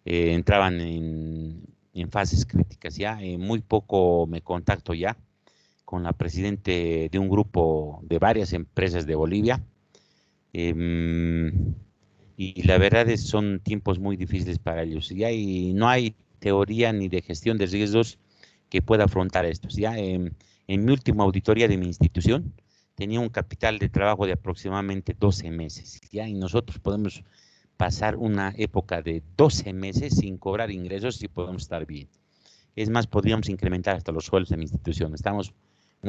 entraban en fases críticas, ya muy poco me contacto ya con la presidente de un grupo de varias empresas de Bolivia, y la verdad es son tiempos muy difíciles para ellos, ya, y no hay teoría ni de gestión de riesgos que pueda afrontar estos, ya. En mi última auditoría de mi institución, tenía un capital de trabajo de aproximadamente 12 meses, ¿ya? Y nosotros podemos pasar una época de 12 meses sin cobrar ingresos y podemos estar bien. Es más, podríamos incrementar hasta los sueldos de mi institución. Estamos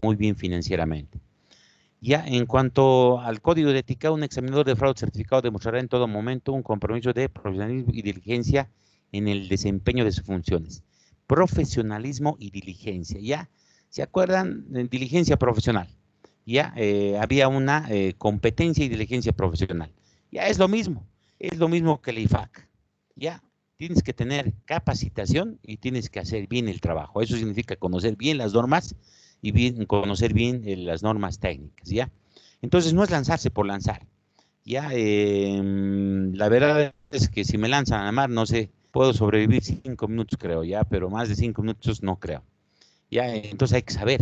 muy bien financieramente. Ya en cuanto al código de ética, un examinador de fraude certificado demostrará en todo momento un compromiso de profesionalismo y diligencia en el desempeño de sus funciones. Profesionalismo y diligencia, ¿ya? ¿Se acuerdan? Diligencia profesional. Ya había una competencia y diligencia profesional. Ya es lo mismo que el IFAC. Ya tienes que tener capacitación y tienes que hacer bien el trabajo. Eso significa conocer bien las normas y conocer bien las normas técnicas, ¿ya? Entonces no es lanzarse por lanzar. Ya, la verdad es que si me lanzan a la mar, no sé, puedo sobrevivir 5 minutos, creo, ya, pero más de 5 minutos no creo. Ya, entonces hay que saber,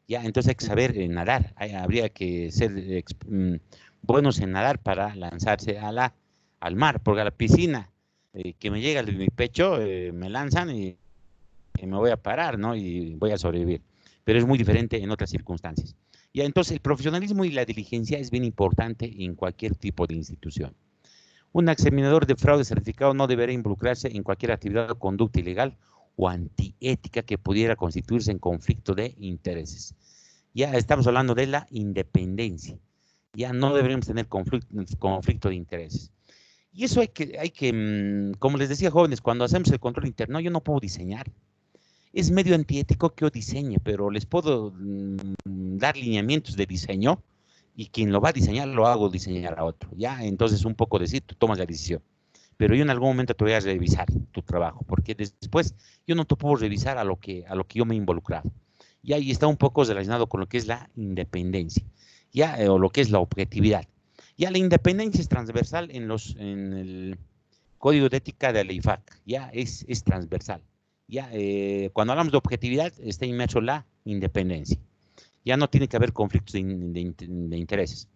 ya, entonces hay que saber nadar. Habría que ser buenos en nadar para lanzarse al mar, porque a la piscina que me llega de mi pecho, me lanzan y me voy a parar, ¿no? Y voy a sobrevivir. Pero es muy diferente en otras circunstancias. Ya, entonces el profesionalismo y la diligencia es bien importante en cualquier tipo de institución. Un examinador de fraude certificado no deberá involucrarse en cualquier actividad o conducta ilegal o antiética que pudiera constituirse en conflicto de intereses. Ya estamos hablando de la independencia. Ya no deberíamos tener conflicto de intereses. Y eso como les decía, jóvenes, cuando hacemos el control interno, yo no puedo diseñar. Es medio antiético que yo diseñe, pero les puedo dar lineamientos de diseño y quien lo va a diseñar, lo hago diseñar a otro. Ya, entonces un poco decir, tú tomas la decisión. Pero yo en algún momento te voy a revisar tu trabajo, porque después yo no te puedo revisar a lo que yo me he involucrado. Y ahí está un poco relacionado con lo que es la independencia, ya, o lo que es la objetividad. Ya la independencia es transversal en el código de ética de la IFAC, ya es transversal. Ya, cuando hablamos de objetividad, está inmerso la independencia. Ya no tiene que haber conflictos de intereses.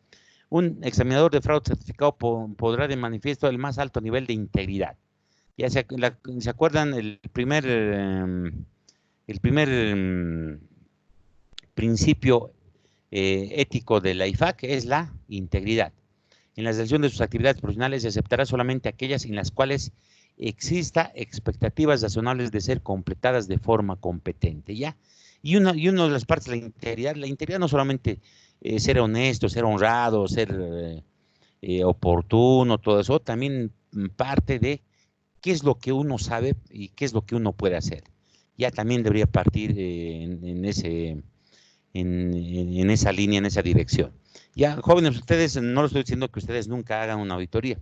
Un examinador de fraude certificado podrá de manifiesto el más alto nivel de integridad. Ya se acuerdan el primer principio ético de la IFAC es la integridad. En la selección de sus actividades profesionales se aceptará solamente aquellas en las cuales exista expectativas razonables de ser completadas de forma competente, ¿ya? Y una de las partes de la integridad no solamente ser honesto, ser honrado, ser oportuno, todo eso, también parte de qué es lo que uno sabe y qué es lo que uno puede hacer. Ya también debería partir en esa línea, en esa dirección. Ya, jóvenes, ustedes, no les estoy diciendo que ustedes nunca hagan una auditoría,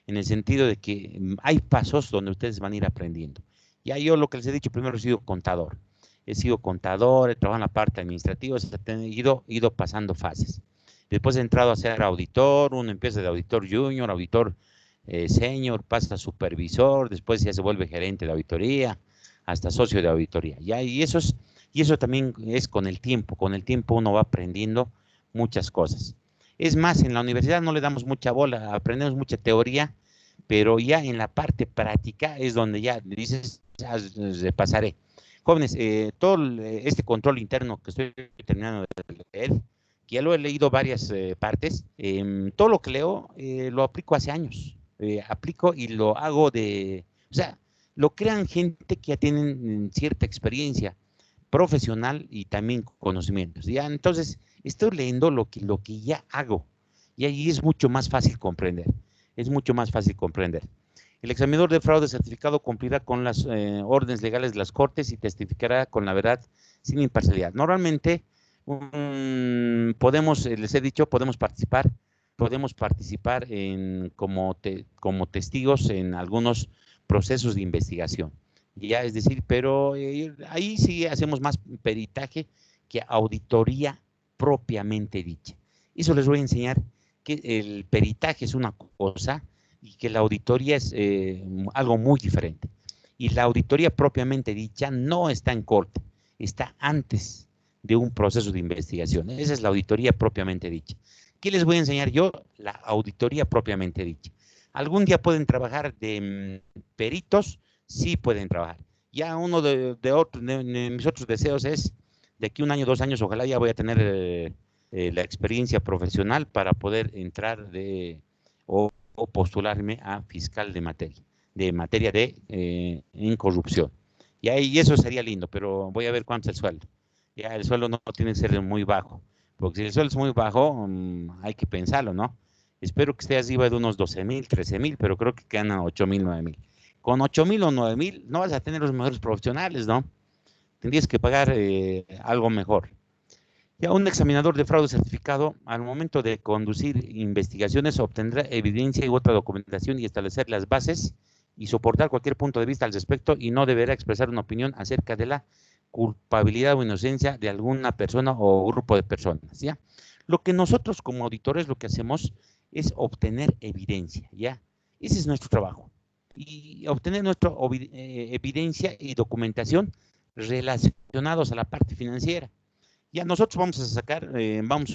en el sentido de que hay pasos donde ustedes van a ir aprendiendo. Ya yo lo que les he dicho, primero he sido contador, he trabajado en la parte administrativa, he ido pasando fases. Después he entrado a ser auditor, uno empieza de auditor junior, auditor senior, pasa a supervisor, después ya se vuelve gerente de auditoría, hasta socio de auditoría. Ya, y eso también es con el tiempo uno va aprendiendo muchas cosas. Es más, en la universidad no le damos mucha bola, aprendemos mucha teoría, pero ya en la parte práctica es donde ya dices, ya repasaré. Jóvenes, todo este control interno que estoy terminando de leer, que ya lo he leído varias partes, todo lo que leo lo aplico hace años, aplico y lo hago o sea, lo crean gente que ya tienen cierta experiencia profesional y también conocimientos. Ya, entonces, estoy leyendo lo que ya hago y ahí es mucho más fácil comprender. Es mucho más fácil comprender. El examinador de fraude certificado cumplirá con las órdenes legales de las cortes y testificará con la verdad sin imparcialidad. Normalmente, les he dicho, podemos participar como testigos en algunos procesos de investigación. Ya, es decir, pero ahí sí hacemos más peritaje que auditoría propiamente dicha. Eso les voy a enseñar que el peritaje es una cosa y que la auditoría es algo muy diferente. Y la auditoría propiamente dicha no está en corte, está antes de un proceso de investigación. Esa es la auditoría propiamente dicha. ¿Qué les voy a enseñar yo? La auditoría propiamente dicha. ¿Algún día pueden trabajar de peritos? Sí pueden trabajar. Ya uno de mis otros deseos es, de aquí 1 año, 2 años, ojalá ya voy a tener la experiencia profesional para poder entrar o postularme a fiscal de materia en corrupción. Y eso sería lindo, pero voy a ver cuánto es el sueldo. Ya el sueldo no tiene que ser muy bajo, porque si el sueldo es muy bajo, hay que pensarlo, ¿no? Espero que esté arriba de unos 12,000, 13,000, pero creo que ganan 8,000, 9,000. Con 8,000 o 9,000 no vas a tener los mejores profesionales, ¿no? Tendrías que pagar algo mejor. Ya un examinador de fraude certificado, al momento de conducir investigaciones, obtendrá evidencia y otra documentación y establecer las bases y soportar cualquier punto de vista al respecto y no deberá expresar una opinión acerca de la culpabilidad o inocencia de alguna persona o grupo de personas, ¿ya? Lo que nosotros como auditores lo que hacemos es obtener evidencia, ¿ya? Ese es nuestro trabajo. Y obtener nuestra evidencia y documentación relacionados a la parte financiera. Ya nosotros vamos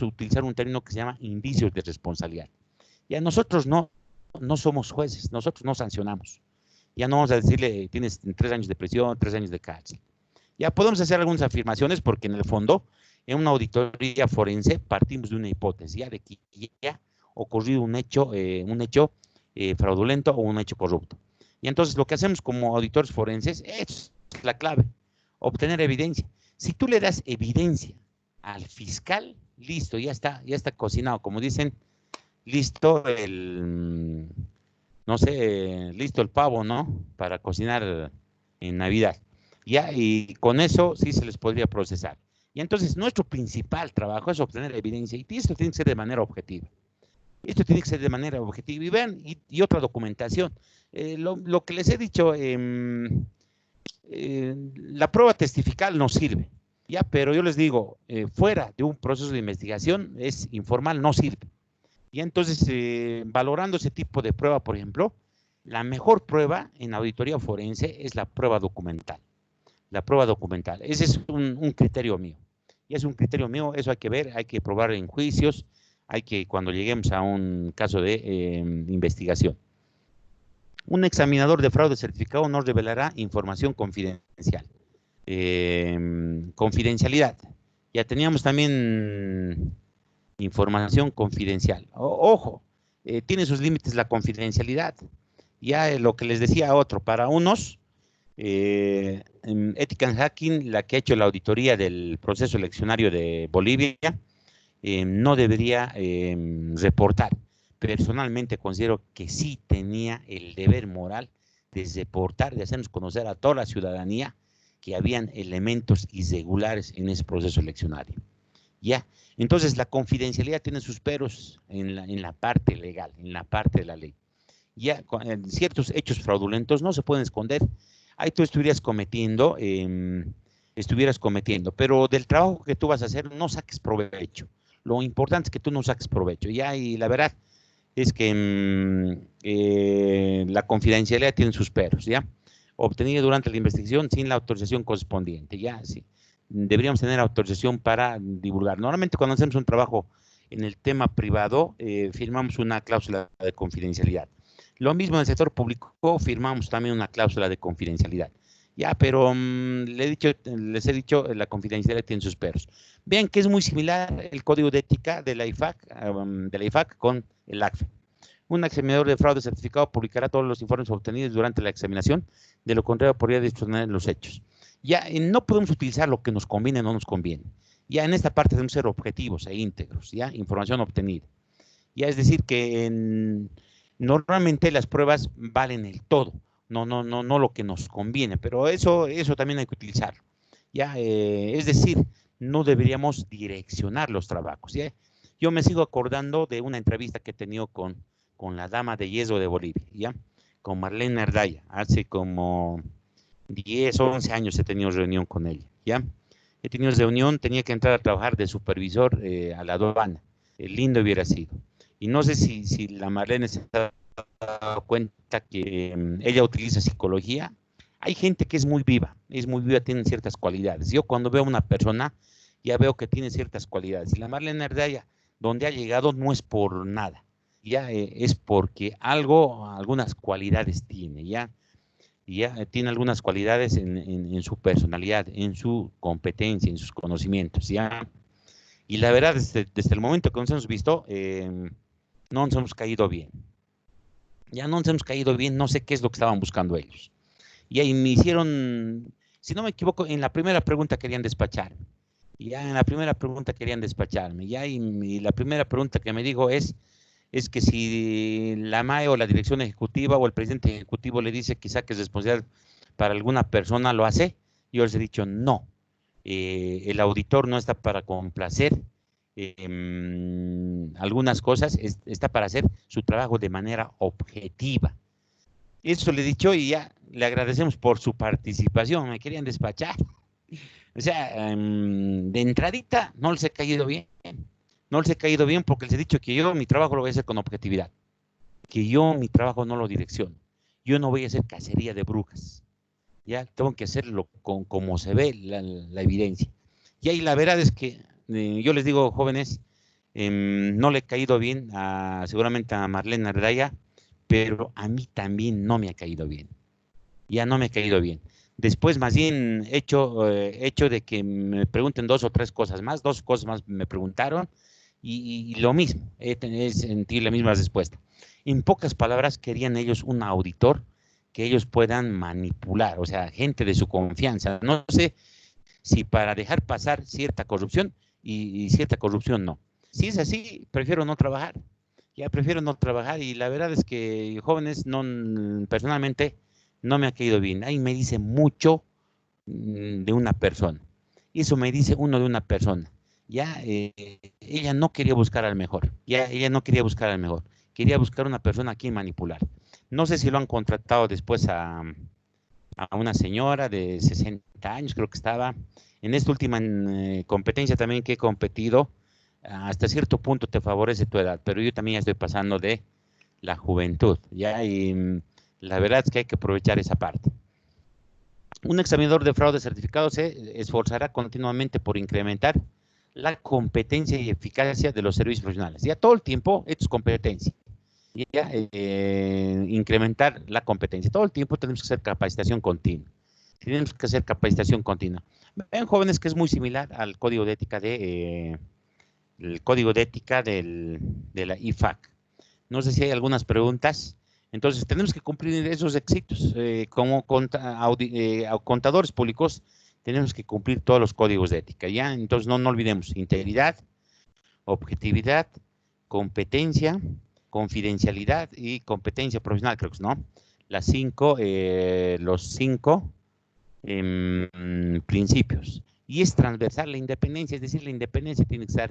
a utilizar un término que se llama indicios de responsabilidad. Ya nosotros no somos jueces, nosotros no sancionamos. Ya no vamos a decirle, tienes 3 años de prisión, 3 años de cárcel. Ya podemos hacer algunas afirmaciones porque en el fondo, en una auditoría forense, partimos de una hipótesis, ya de que ya ha ocurrido un hecho fraudulento o un hecho corrupto. Y entonces lo que hacemos como auditores forenses es la clave, obtener evidencia. Si tú le das evidencia al fiscal, listo, ya está cocinado, como dicen, listo el, no sé, listo el pavo, ¿no? Para cocinar en Navidad. Ya, y con eso sí se les podría procesar. Y entonces nuestro principal trabajo es obtener evidencia, y esto tiene que ser de manera objetiva. Esto tiene que ser de manera objetiva. Y vean, y otra documentación. Lo que les he dicho, la prueba testifical no sirve, ya, pero yo les digo, fuera de un proceso de investigación es informal, no sirve. Y entonces, valorando ese tipo de prueba, por ejemplo, la mejor prueba en auditoría forense es la prueba documental. La prueba documental. Ese es un criterio mío. Y es un criterio mío, eso hay que ver, hay que probar en juicios, hay que, cuando lleguemos a un caso de investigación. Un examinador de fraude certificado no revelará información confidencial. Confidencialidad. Ya teníamos también información confidencial. Ojo, tiene sus límites la confidencialidad. Ya lo que les decía a otro, para unos, Ética en Hacking, la que ha hecho la auditoría del proceso eleccionario de Bolivia, no debería reportar. Personalmente considero que sí tenía el deber moral de reportar, de hacernos conocer a toda la ciudadanía que habían elementos irregulares en ese proceso eleccionario. Ya, entonces la confidencialidad tiene sus peros en la parte legal, en la parte de la ley. Ya, ciertos hechos fraudulentos no se pueden esconder. Ahí tú estuvieras cometiendo, pero del trabajo que tú vas a hacer no saques provecho. Lo importante es que tú no saques provecho, ya, y la verdad es que la confidencialidad tiene sus peros, ya, obtenida durante la investigación sin la autorización correspondiente, ya, sí. Deberíamos tener autorización para divulgar. Normalmente cuando hacemos un trabajo en el tema privado, firmamos una cláusula de confidencialidad. Lo mismo en el sector público, firmamos también una cláusula de confidencialidad. Ya, pero les he dicho, la confidencialidad tiene sus peros. Vean que es muy similar el código de ética de la IFAC con el ACFE. Un examinador de fraude certificado publicará todos los informes obtenidos durante la examinación, de lo contrario podría disponer los hechos. Ya, no podemos utilizar lo que nos conviene o no nos conviene. Ya en esta parte debemos ser objetivos e íntegros, ya, información obtenida. Ya, es decir que normalmente las pruebas valen el todo, no lo que nos conviene, pero eso también hay que utilizarlo. Ya, es decir, no deberíamos direccionar los trabajos. ¿Ya? Yo me sigo acordando de una entrevista que he tenido con la dama de hierro de Bolivia, ¿ya? Con Marlene Ardaya, hace como 10, 11 años he tenido reunión con ella, ¿ya? He tenido reunión, tenía que entrar a trabajar de supervisor a la aduana, lindo hubiera sido. Y no sé si la Marlene se ha dado cuenta que ella utiliza psicología. Hay gente que es muy viva, tiene ciertas cualidades. Yo cuando veo a una persona, ya veo que tiene ciertas cualidades. Y la Marlene Ardaya, donde ha llegado, no es por nada, ya, es porque algunas cualidades tiene, ya. Y ya tiene algunas cualidades en su personalidad, en su competencia, en sus conocimientos, ya. Y la verdad, desde el momento que nos hemos visto, no nos hemos caído bien. Ya no nos hemos caído bien, no sé qué es lo que estaban buscando ellos. Y ahí me hicieron, si no me equivoco, en la primera pregunta querían despacharme. Ya en la primera pregunta querían despacharme. Ya, y la primera pregunta que me dijo es que si la MAE o la dirección ejecutiva o el presidente ejecutivo le dice que saque responsabilidad para alguna persona, ¿lo hace? Yo les he dicho no. El auditor no está para complacer algunas cosas, está para hacer su trabajo de manera objetiva. Eso le he dicho y ya le agradecemos por su participación. Me querían despachar. O sea, de entradita no les he caído bien. No les he caído bien porque les he dicho que yo mi trabajo lo voy a hacer con objetividad. Que yo mi trabajo no lo direcciono. Yo no voy a hacer cacería de brujas. Ya tengo que hacerlo como se ve la evidencia. Y ahí la verdad es que yo les digo, jóvenes, no le he caído bien seguramente a Marlene Ardaya, pero a mí también no me ha caído bien. Ya no me ha caído bien. Después, más bien, hecho de que me pregunten 2 o 3 cosas más, 2 cosas más me preguntaron, y lo mismo, he sentido la misma respuesta. En pocas palabras, querían ellos un auditor que ellos puedan manipular, o sea, gente de su confianza. No sé si para dejar pasar cierta corrupción y cierta corrupción no. Si es así, prefiero no trabajar. Ya prefiero no trabajar y la verdad es que jóvenes no, personalmente no me ha caído bien. Ahí me dice mucho de una persona. Eso me dice uno de una persona. Ya ella no quería buscar al mejor. Ya ella no quería buscar al mejor. Quería buscar una persona a quien manipular. No sé si lo han contratado después a una señora de 60 años, creo que estaba. En esta última competencia también que he competido, hasta cierto punto te favorece tu edad, pero yo también ya estoy pasando de la juventud, ¿ya? Y la verdad es que hay que aprovechar esa parte. Un examinador de fraude certificado se esforzará continuamente por incrementar la competencia y eficacia de los servicios profesionales. Ya todo el tiempo esto es competencia. Ya, incrementar la competencia. Todo el tiempo tenemos que hacer capacitación continua. Tenemos que hacer capacitación continua. Ven, jóvenes, que es muy similar al código de ética el código de ética de la IFAC. No sé si hay algunas preguntas. Entonces, tenemos que cumplir esos requisitos. Como contadores públicos, tenemos que cumplir todos los códigos de ética. ¿Ya? Entonces, no olvidemos integridad, objetividad, competencia, confidencialidad y competencia profesional, creo que no. Los cinco principios. Y es transversal la independencia, es decir, la independencia tiene que estar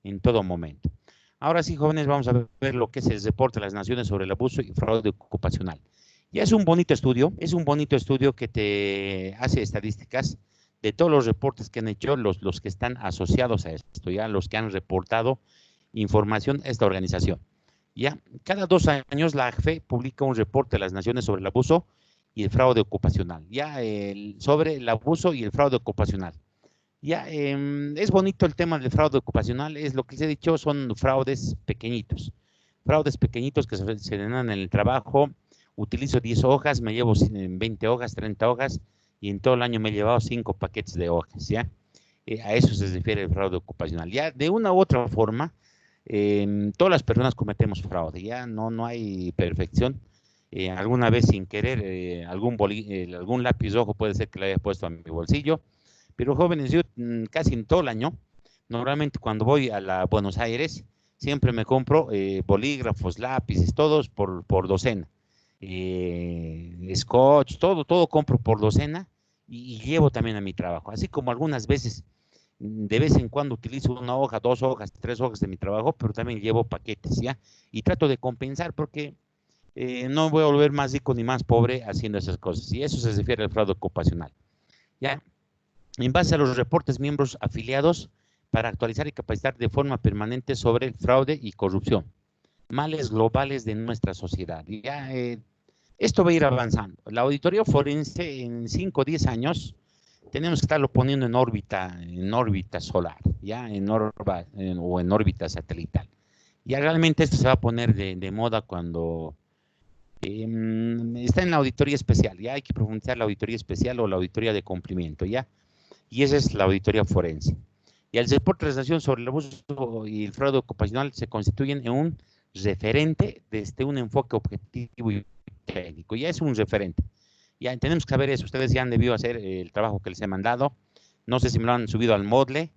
en todo momento. Ahora sí, jóvenes, vamos a ver lo que es el reporte de las Naciones sobre el abuso y fraude ocupacional. Ya es un bonito estudio que te hace estadísticas de todos los reportes que han hecho los que están asociados a esto, ya los que han reportado información a esta organización. Ya, cada 2 años la ACFE publica un reporte de las Naciones sobre el abuso y el fraude ocupacional, sobre el abuso y el fraude ocupacional. Ya, es bonito el tema del fraude ocupacional, es lo que les he dicho, son fraudes pequeñitos que se dan en el trabajo. Utilizo 10 hojas, me llevo 20 hojas, 30 hojas, y en todo el año me he llevado 5 paquetes de hojas, ¿ya? A eso se refiere el fraude ocupacional. Ya, de una u otra forma, todas las personas cometemos fraude, ya no hay perfección. Alguna vez sin querer, algún lápiz rojo puede ser que lo haya puesto a mi bolsillo, pero jóvenes, yo casi en todo el año, normalmente cuando voy a la Buenos Aires, siempre me compro bolígrafos, lápices, todos por docena. Scotch, todo compro por docena y llevo también a mi trabajo. Así como algunas veces, de vez en cuando utilizo una hoja, 2 hojas, 3 hojas de mi trabajo, pero también llevo paquetes, ¿ya? Y trato de compensar porque no voy a volver más rico ni más pobre haciendo esas cosas. Y eso se refiere al fraude ocupacional, ¿ya? En base a los reportes miembros afiliados para actualizar y capacitar de forma permanente sobre el fraude y corrupción, males globales de nuestra sociedad. Ya, esto va a ir avanzando. La auditoría forense en 5 o 10 años tenemos que estarlo poniendo en órbita solar, ya o en órbita satelital. Ya realmente esto se va a poner de moda cuando está en la auditoría especial. Ya hay que profundizar la auditoría especial o la auditoría de cumplimiento, ya. Y esa es la auditoría forense. Y el reporte de relación sobre el abuso y el fraude ocupacional se constituyen en un referente desde un enfoque objetivo y técnico. Ya es un referente. Ya tenemos que saber eso. Ustedes ya han debido hacer el trabajo que les he mandado. No sé si me lo han subido al Moodle.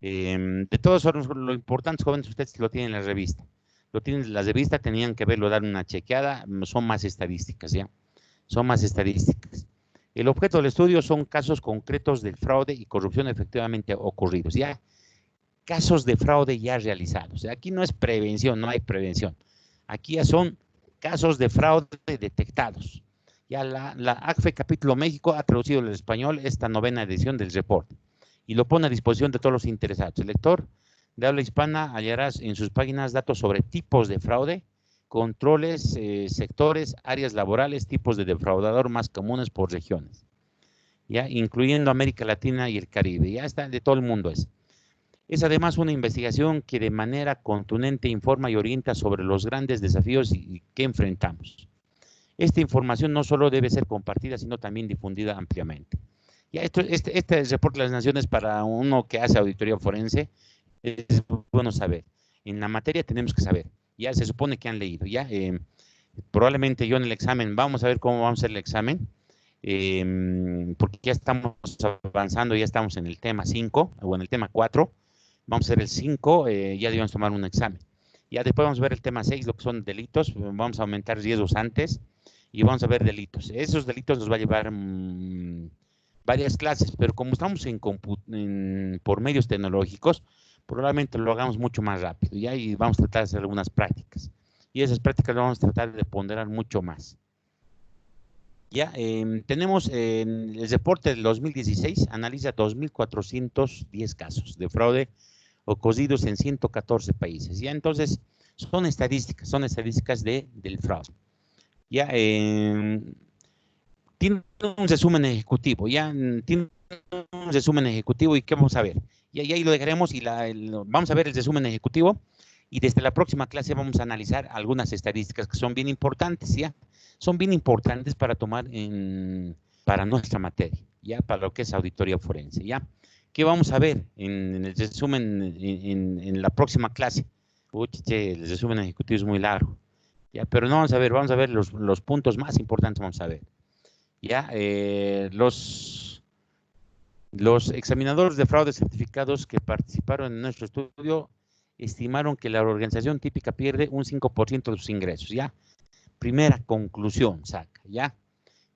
De todos lo importante, jóvenes, ustedes lo tienen en la revista. Lo tienen en la revista, tenían que verlo, dar una chequeada. Son más estadísticas, ¿ya? Son más estadísticas. El objeto del estudio son casos concretos de fraude y corrupción efectivamente ocurridos. Ya casos de fraude ya realizados. Aquí no es prevención, no hay prevención. Aquí ya son casos de fraude detectados. Ya la ACFE Capítulo México ha traducido al español esta 9ª edición del reporte y lo pone a disposición de todos los interesados. El lector de habla hispana hallarás en sus páginas datos sobre tipos de fraude, controles, sectores, áreas laborales, tipos de defraudador más comunes por regiones, ya incluyendo América Latina y el Caribe. Ya está, de todo el mundo es. Es además una investigación que de manera contundente informa y orienta sobre los grandes desafíos que enfrentamos. Esta información no solo debe ser compartida, sino también difundida ampliamente. Ya este reporte de las Naciones para uno que hace auditoría forense es bueno saber. En la materia tenemos que saber. Ya se supone que han leído, ya. Probablemente yo en el examen, vamos a ver cómo vamos a hacer el examen, porque ya estamos avanzando, ya estamos en el tema 5 o en el tema 4, vamos a hacer el 5, ya debemos tomar un examen. Ya después vamos a ver el tema 6, lo que son delitos, vamos a aumentar riesgos antes y vamos a ver delitos. Esos delitos nos va a llevar varias clases, pero como estamos por medios tecnológicos, probablemente lo hagamos mucho más rápido, ¿ya? Y vamos a tratar de hacer algunas prácticas. Y esas prácticas lo vamos a tratar de ponderar mucho más. Ya, tenemos el reporte del 2016, analiza 2.410 casos de fraude ocurridos en 114 países. Ya, entonces, son estadísticas del fraude. Ya, tiene un resumen ejecutivo, ya, tiene un resumen ejecutivo y ¿qué vamos a ver? Y ahí lo dejaremos y vamos a ver el resumen ejecutivo y desde la próxima clase vamos a analizar algunas estadísticas que son bien importantes, ¿ya? Son bien importantes para tomar para nuestra materia, ¿ya? Para lo que es auditoría forense, ¿ya? ¿Qué vamos a ver en el resumen en la próxima clase? Uy, el resumen ejecutivo es muy largo, ¿ya? Pero no vamos a ver los puntos más importantes, vamos a ver. Ya, los examinadores de fraude certificados que participaron en nuestro estudio estimaron que la organización típica pierde un 5% de sus ingresos, ¿ya? Primera conclusión saca, ¿ya?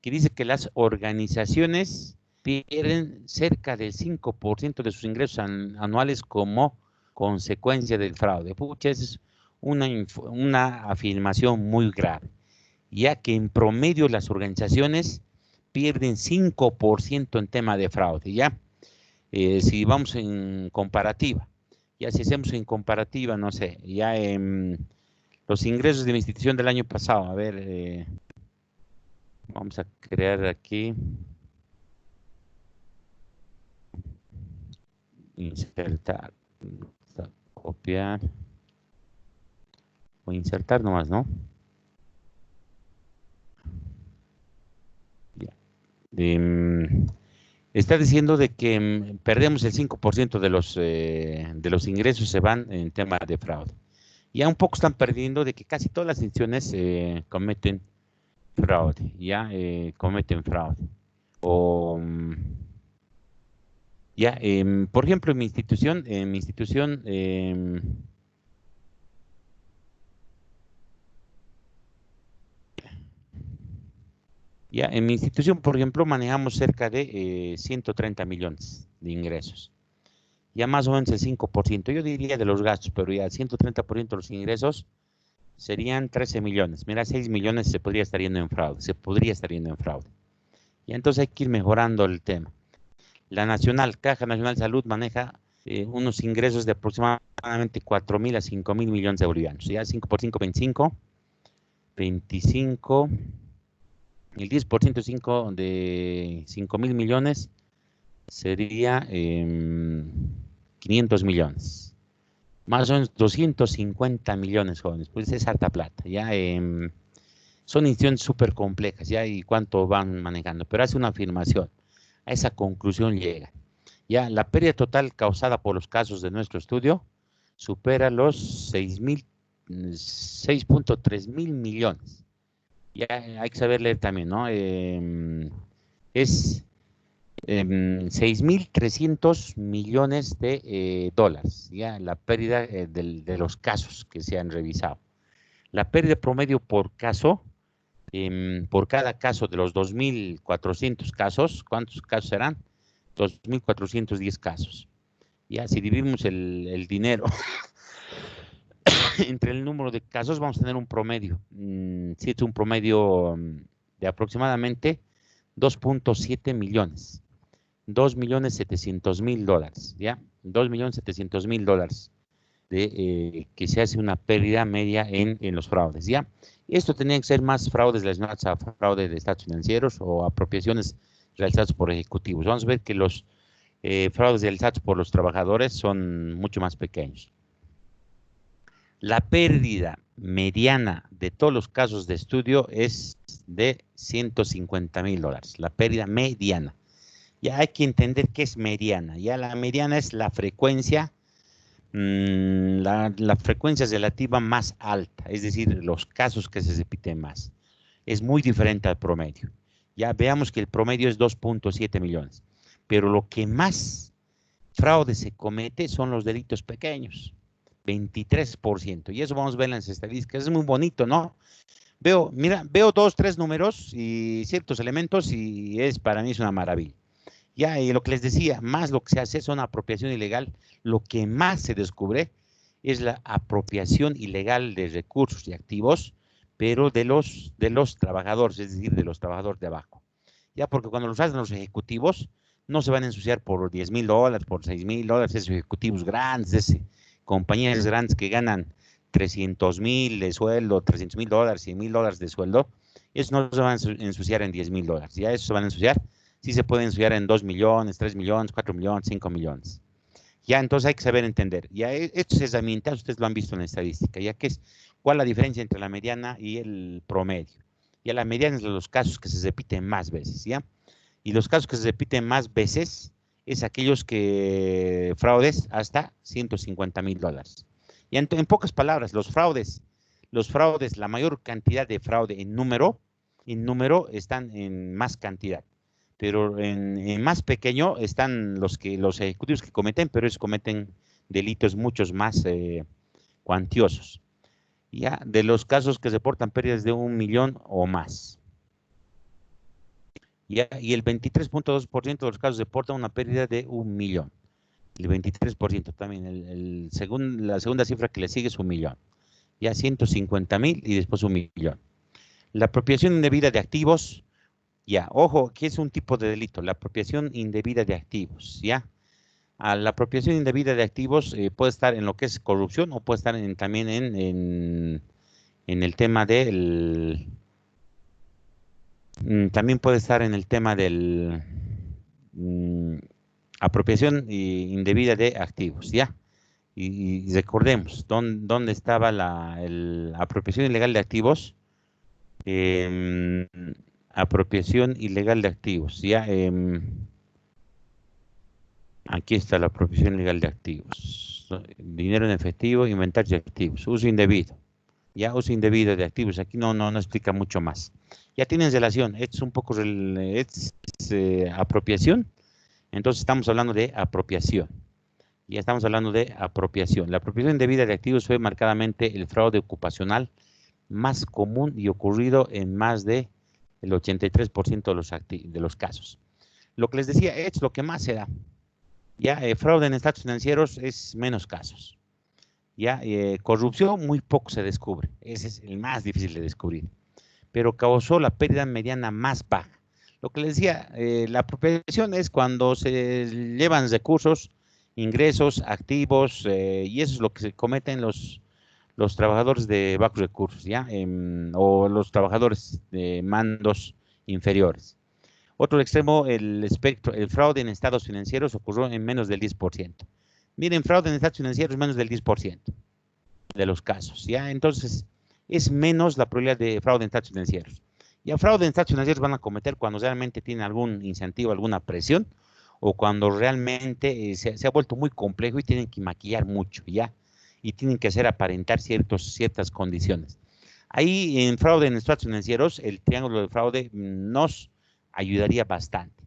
Que dice que las organizaciones pierden cerca del 5% de sus ingresos anuales como consecuencia del fraude. Pucha, esa es una afirmación muy grave, ya que en promedio las organizaciones pierden 5% en tema de fraude, ¿ya? Si vamos en comparativa, ya si hacemos en comparativa, no sé, ya los ingresos de la institución del año pasado, a ver, vamos a crear aquí, insertar, copiar, o insertar nomás, ¿no? Ya. Está diciendo de que perdemos el 5% de los ingresos se van en tema de fraude. Ya un poco están perdiendo de que casi todas las instituciones cometen fraude, ya cometen fraude. O, ya, por ejemplo, en mi institución, ya, en mi institución, por ejemplo, manejamos cerca de 130 millones de ingresos. Ya más o menos el 5%, yo diría de los gastos, pero ya el 130% de los ingresos serían 13 millones. Mira, 6 millones se podría estar yendo en fraude, Y entonces hay que ir mejorando el tema. La Caja Nacional de Salud maneja unos ingresos de aproximadamente 4.000 a 5.000 millones de bolivianos. Ya 5 por 5, 25, el 10% de 5.000 millones sería 500 millones. Más o menos 250 millones, jóvenes. Pues es harta plata. Ya son instituciones súper complejas, ya, y cuánto van manejando. Pero hace una afirmación. A esa conclusión llega. Ya, la pérdida total causada por los casos de nuestro estudio supera los 6.3 mil millones. Ya hay que saber leer también, ¿no? Es 6.300 millones de dólares, ya la pérdida de los casos que se han revisado. La pérdida promedio por caso, por cada caso de los 2.400 casos, ¿cuántos casos serán? 2.410 casos. Ya si dividimos el dinero entre el número de casos, vamos a tener un promedio. Si es un promedio de aproximadamente 2.7 millones. 2.700.000 dólares, ¿ya? 2.700.000 dólares de que se hace una pérdida media en los fraudes, ¿ya? Esto tenía que ser más fraudes relacionados a fraude de estados financieros o apropiaciones realizadas por ejecutivos. Vamos a ver que los fraudes realizados por los trabajadores son mucho más pequeños. La pérdida mediana de todos los casos de estudio es de 150.000 dólares, la pérdida mediana. Ya hay que entender qué es mediana. Ya la mediana es la frecuencia la frecuencia relativa más alta, es decir, los casos que se repiten más. Es muy diferente al promedio. Ya veamos que el promedio es 2.7 millones, pero lo que más fraude se comete son los delitos pequeños, 23%, y eso vamos a ver en las estadísticas, es muy bonito, ¿no? Veo 2, 3 números y ciertos elementos y para mí es una maravilla. Ya, y lo que les decía, más lo que se hace son apropiación ilegal, lo que más se descubre es la apropiación ilegal de recursos y activos, pero de los trabajadores, es decir, de los trabajadores de abajo. Ya, porque cuando los hacen los ejecutivos, no se van a ensuciar por $10,000, por $6,000, esos ejecutivos grandes, compañías grandes que ganan 300,000 de sueldo, $300,000, $100,000 de sueldo, esos no se van a ensuciar en $10,000, ya esos se van a ensuciar, sí se pueden ensuciar en 2 millones, 3 millones, 4 millones, 5 millones. Ya, entonces hay que saber entender. Ya, estos herramientas ustedes lo han visto en la estadística, ya que es cuál es la diferencia entre la mediana y el promedio. Ya la mediana es de los casos que se repiten más veces, ¿ya? Y los casos que se repiten más veces es aquellos que fraudes hasta $150,000. Y en pocas palabras, los fraudes, la mayor cantidad de fraude en número están en más cantidad. Pero en más pequeño están los ejecutivos que cometen, pero ellos cometen delitos muchos más cuantiosos. Ya, de los casos que reportan pérdidas de 1 millón o más. Ya, y el 23.2% de los casos reportan una pérdida de 1 millón. El 23% también. La segunda cifra que le sigue es 1 millón. Ya 150,000 y después 1 millón. La apropiación indebida de activos. Ya, ojo, que es un tipo de delito, la apropiación indebida de activos, ¿ya? La apropiación indebida de activos puede estar en lo que es corrupción o puede estar también en el tema del... también puede estar en el tema del... apropiación indebida de activos, ¿ya? Y recordemos, ¿dónde estaba la apropiación ilegal de activos? Apropiación ilegal de activos, ¿ya? Aquí está la apropiación ilegal de activos. Dinero en efectivo, inventario de activos, uso indebido. Ya, uso indebido de activos, aquí no explica mucho más. Ya tienen relación, es un poco apropiación, entonces estamos hablando de apropiación. Ya estamos hablando de apropiación. La apropiación indebida de activos fue marcadamente el fraude ocupacional más común y ocurrido en más de el 83% de los casos. Lo que les decía, es lo que más se da. Ya, fraude en estados financieros es menos casos. Ya, corrupción muy poco se descubre. Ese es el más difícil de descubrir. Pero causó la pérdida mediana más baja. Lo que les decía, la apropiación es cuando se llevan recursos, ingresos, activos, y eso es lo que se cometen los trabajadores de bajos recursos, ¿ya? O los trabajadores de mandos inferiores. Otro extremo, el fraude en estados financieros ocurrió en menos del 10%. Miren, fraude en estados financieros menos del 10% de los casos, ¿ya? Entonces, es menos la probabilidad de fraude en estados financieros. Ya fraude en estados financieros van a cometer cuando realmente tienen algún incentivo, alguna presión, o cuando realmente se ha vuelto muy complejo y tienen que maquillar mucho, ¿ya? Y tienen que hacer aparentar ciertas condiciones. Ahí en fraude en estados financieros, el triángulo de fraude nos ayudaría bastante,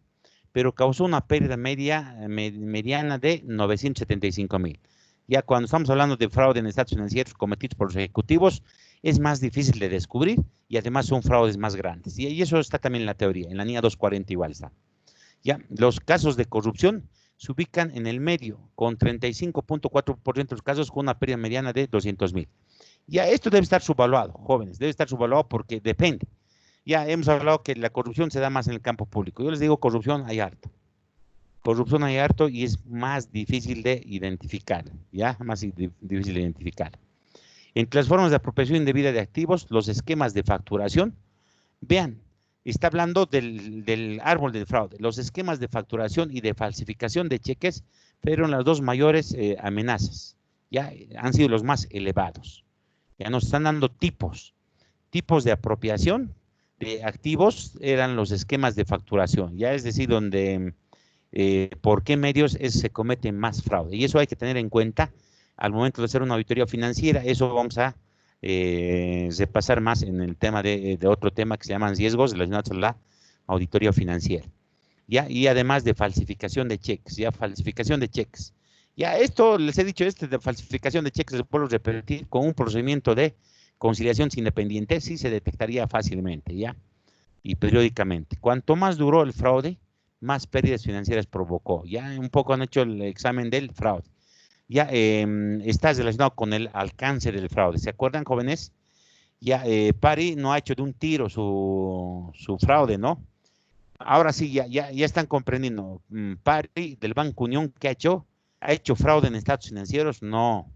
pero causó una pérdida mediana de 975,000. Ya cuando estamos hablando de fraude en estados financieros cometidos por los ejecutivos, es más difícil de descubrir y además son fraudes más grandes. Y eso está también en la teoría, en la NIA 240 igual está. Ya, los casos de corrupción se ubican en el medio, con 35.4% de los casos con una pérdida mediana de 200,000. Ya, esto debe estar subvaluado, jóvenes, debe estar subvaluado porque depende. Ya hemos hablado que la corrupción se da más en el campo público. Yo les digo, corrupción hay harto. Corrupción hay harto y es más difícil de identificar, ¿ya? Más difícil de identificar. Entre las formas de apropiación indebida de activos, los esquemas de facturación, vean, está hablando del árbol del fraude. Los esquemas de facturación y de falsificación de cheques fueron las dos mayores amenazas. Ya han sido los más elevados. Ya nos están dando tipos de apropiación de activos, eran los esquemas de facturación. Ya es decir, donde por qué medios se comete más fraude. Y eso hay que tener en cuenta al momento de hacer una auditoría financiera. Eso vamos a repasar más en el tema de otro tema que se llaman riesgos relacionados a la auditoría financiera. ¿Ya? Y además de falsificación de cheques, ya falsificación de cheques. Ya esto, les he dicho, de falsificación de cheques, se puede repetir con un procedimiento de conciliaciones independientes, sí se detectaría fácilmente, ¿ya? Y periódicamente. Cuanto más duró el fraude, más pérdidas financieras provocó. Ya un poco han hecho el examen del fraude. Ya está relacionado con el alcance del fraude. ¿Se acuerdan, jóvenes? Ya Pari no ha hecho de un tiro su fraude, ¿no? Ahora sí, ya están comprendiendo. Pari del Banco Unión, ¿qué ha hecho? ¿Ha hecho fraude en estados financieros? No.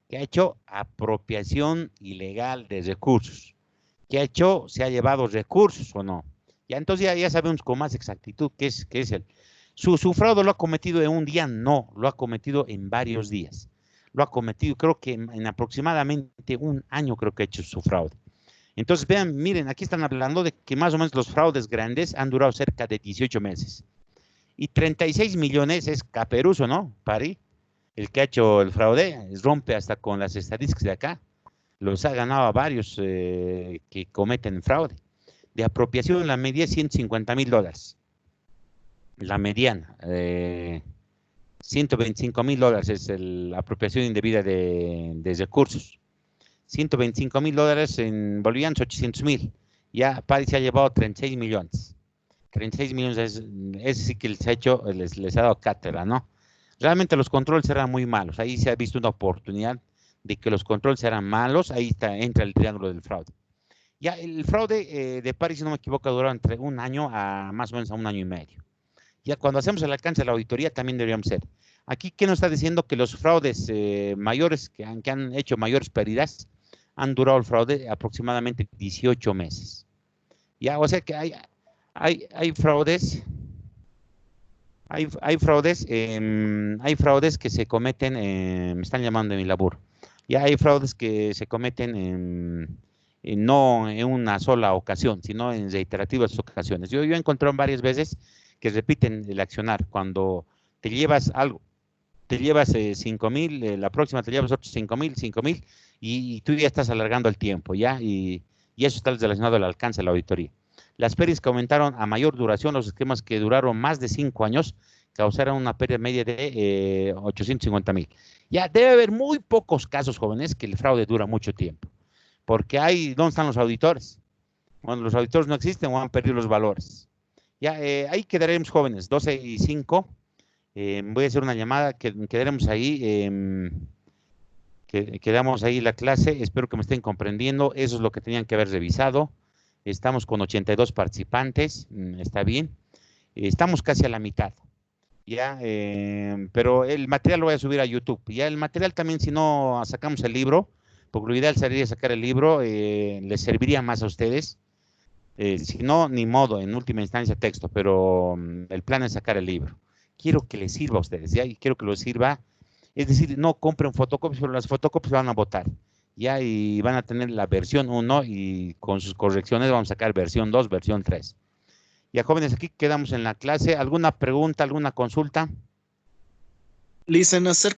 ¿Qué ha hecho? Apropiación ilegal de recursos. ¿Qué ha hecho? ¿Se ha llevado recursos o no? Ya entonces ya sabemos con más exactitud qué es el. ¿Su fraude lo ha cometido en un día? No, lo ha cometido en varios días. Lo ha cometido, creo que en aproximadamente un año creo que ha hecho su fraude. Entonces, vean, miren, aquí están hablando de que más o menos los fraudes grandes han durado cerca de 18 meses. Y 36 millones es caperuso, ¿no? Pari, el que ha hecho el fraude, rompe hasta con las estadísticas de acá. Los ha ganado a varios que cometen fraude. De apropiación, la media es $150,000. La mediana, $125,000 es la apropiación indebida de recursos. $125,000 en bolivianos, 800,000. Ya París se ha llevado 36 millones. 36 millones es sí que les ha hecho, les ha dado cátedra, ¿no? Realmente los controles eran muy malos. Ahí se ha visto una oportunidad de que los controles eran malos. Ahí entra el triángulo del fraude. Ya el fraude de París, si no me equivoco, duró entre un año a más o menos a un año y medio. Ya cuando hacemos el alcance de la auditoría también deberíamos ser. Aquí, ¿qué nos está diciendo? Que los fraudes mayores, que han hecho mayores pérdidas, han durado el fraude aproximadamente 18 meses. Ya, o sea que hay fraudes, hay fraudes que se cometen, me están llamando de mi labor. Ya hay fraudes que se cometen no en una sola ocasión, sino en reiterativas ocasiones. Yo he encontrado varias veces que repiten el accionar. Cuando te llevas algo, te llevas 5,000, la próxima te llevas otros 5,000, y tú ya estás alargando el tiempo, ¿ya? Y eso está relacionado al alcance de la auditoría. Las pérdidas que aumentaron a mayor duración, los esquemas que duraron más de 5 años, causaron una pérdida media de 850,000. Ya debe haber muy pocos casos, jóvenes, que el fraude dura mucho tiempo. Porque ¿dónde están los auditores? Bueno, los auditores no existen o han perdido los valores. Ya, ahí quedaremos, jóvenes, 12:05. Voy a hacer una llamada, quedaremos ahí, quedamos ahí la clase. Espero que me estén comprendiendo. Eso es lo que tenían que haber revisado. Estamos con 82 participantes, está bien. Estamos casi a la mitad, ya, pero el material lo voy a subir a YouTube. Ya el material también, si no sacamos el libro, porque lo ideal sería sacar el libro, les serviría más a ustedes. Si no, ni modo, en última instancia texto, pero el plan es sacar el libro. Quiero que les sirva a ustedes, ya, y quiero que les sirva. Es decir, no compren fotocopias, pero las fotocopias van a votar, ya, y van a tener la versión 1 y con sus correcciones vamos a sacar versión 2, versión 3. Ya, jóvenes, aquí quedamos en la clase. ¿Alguna pregunta, alguna consulta? Listen, hacer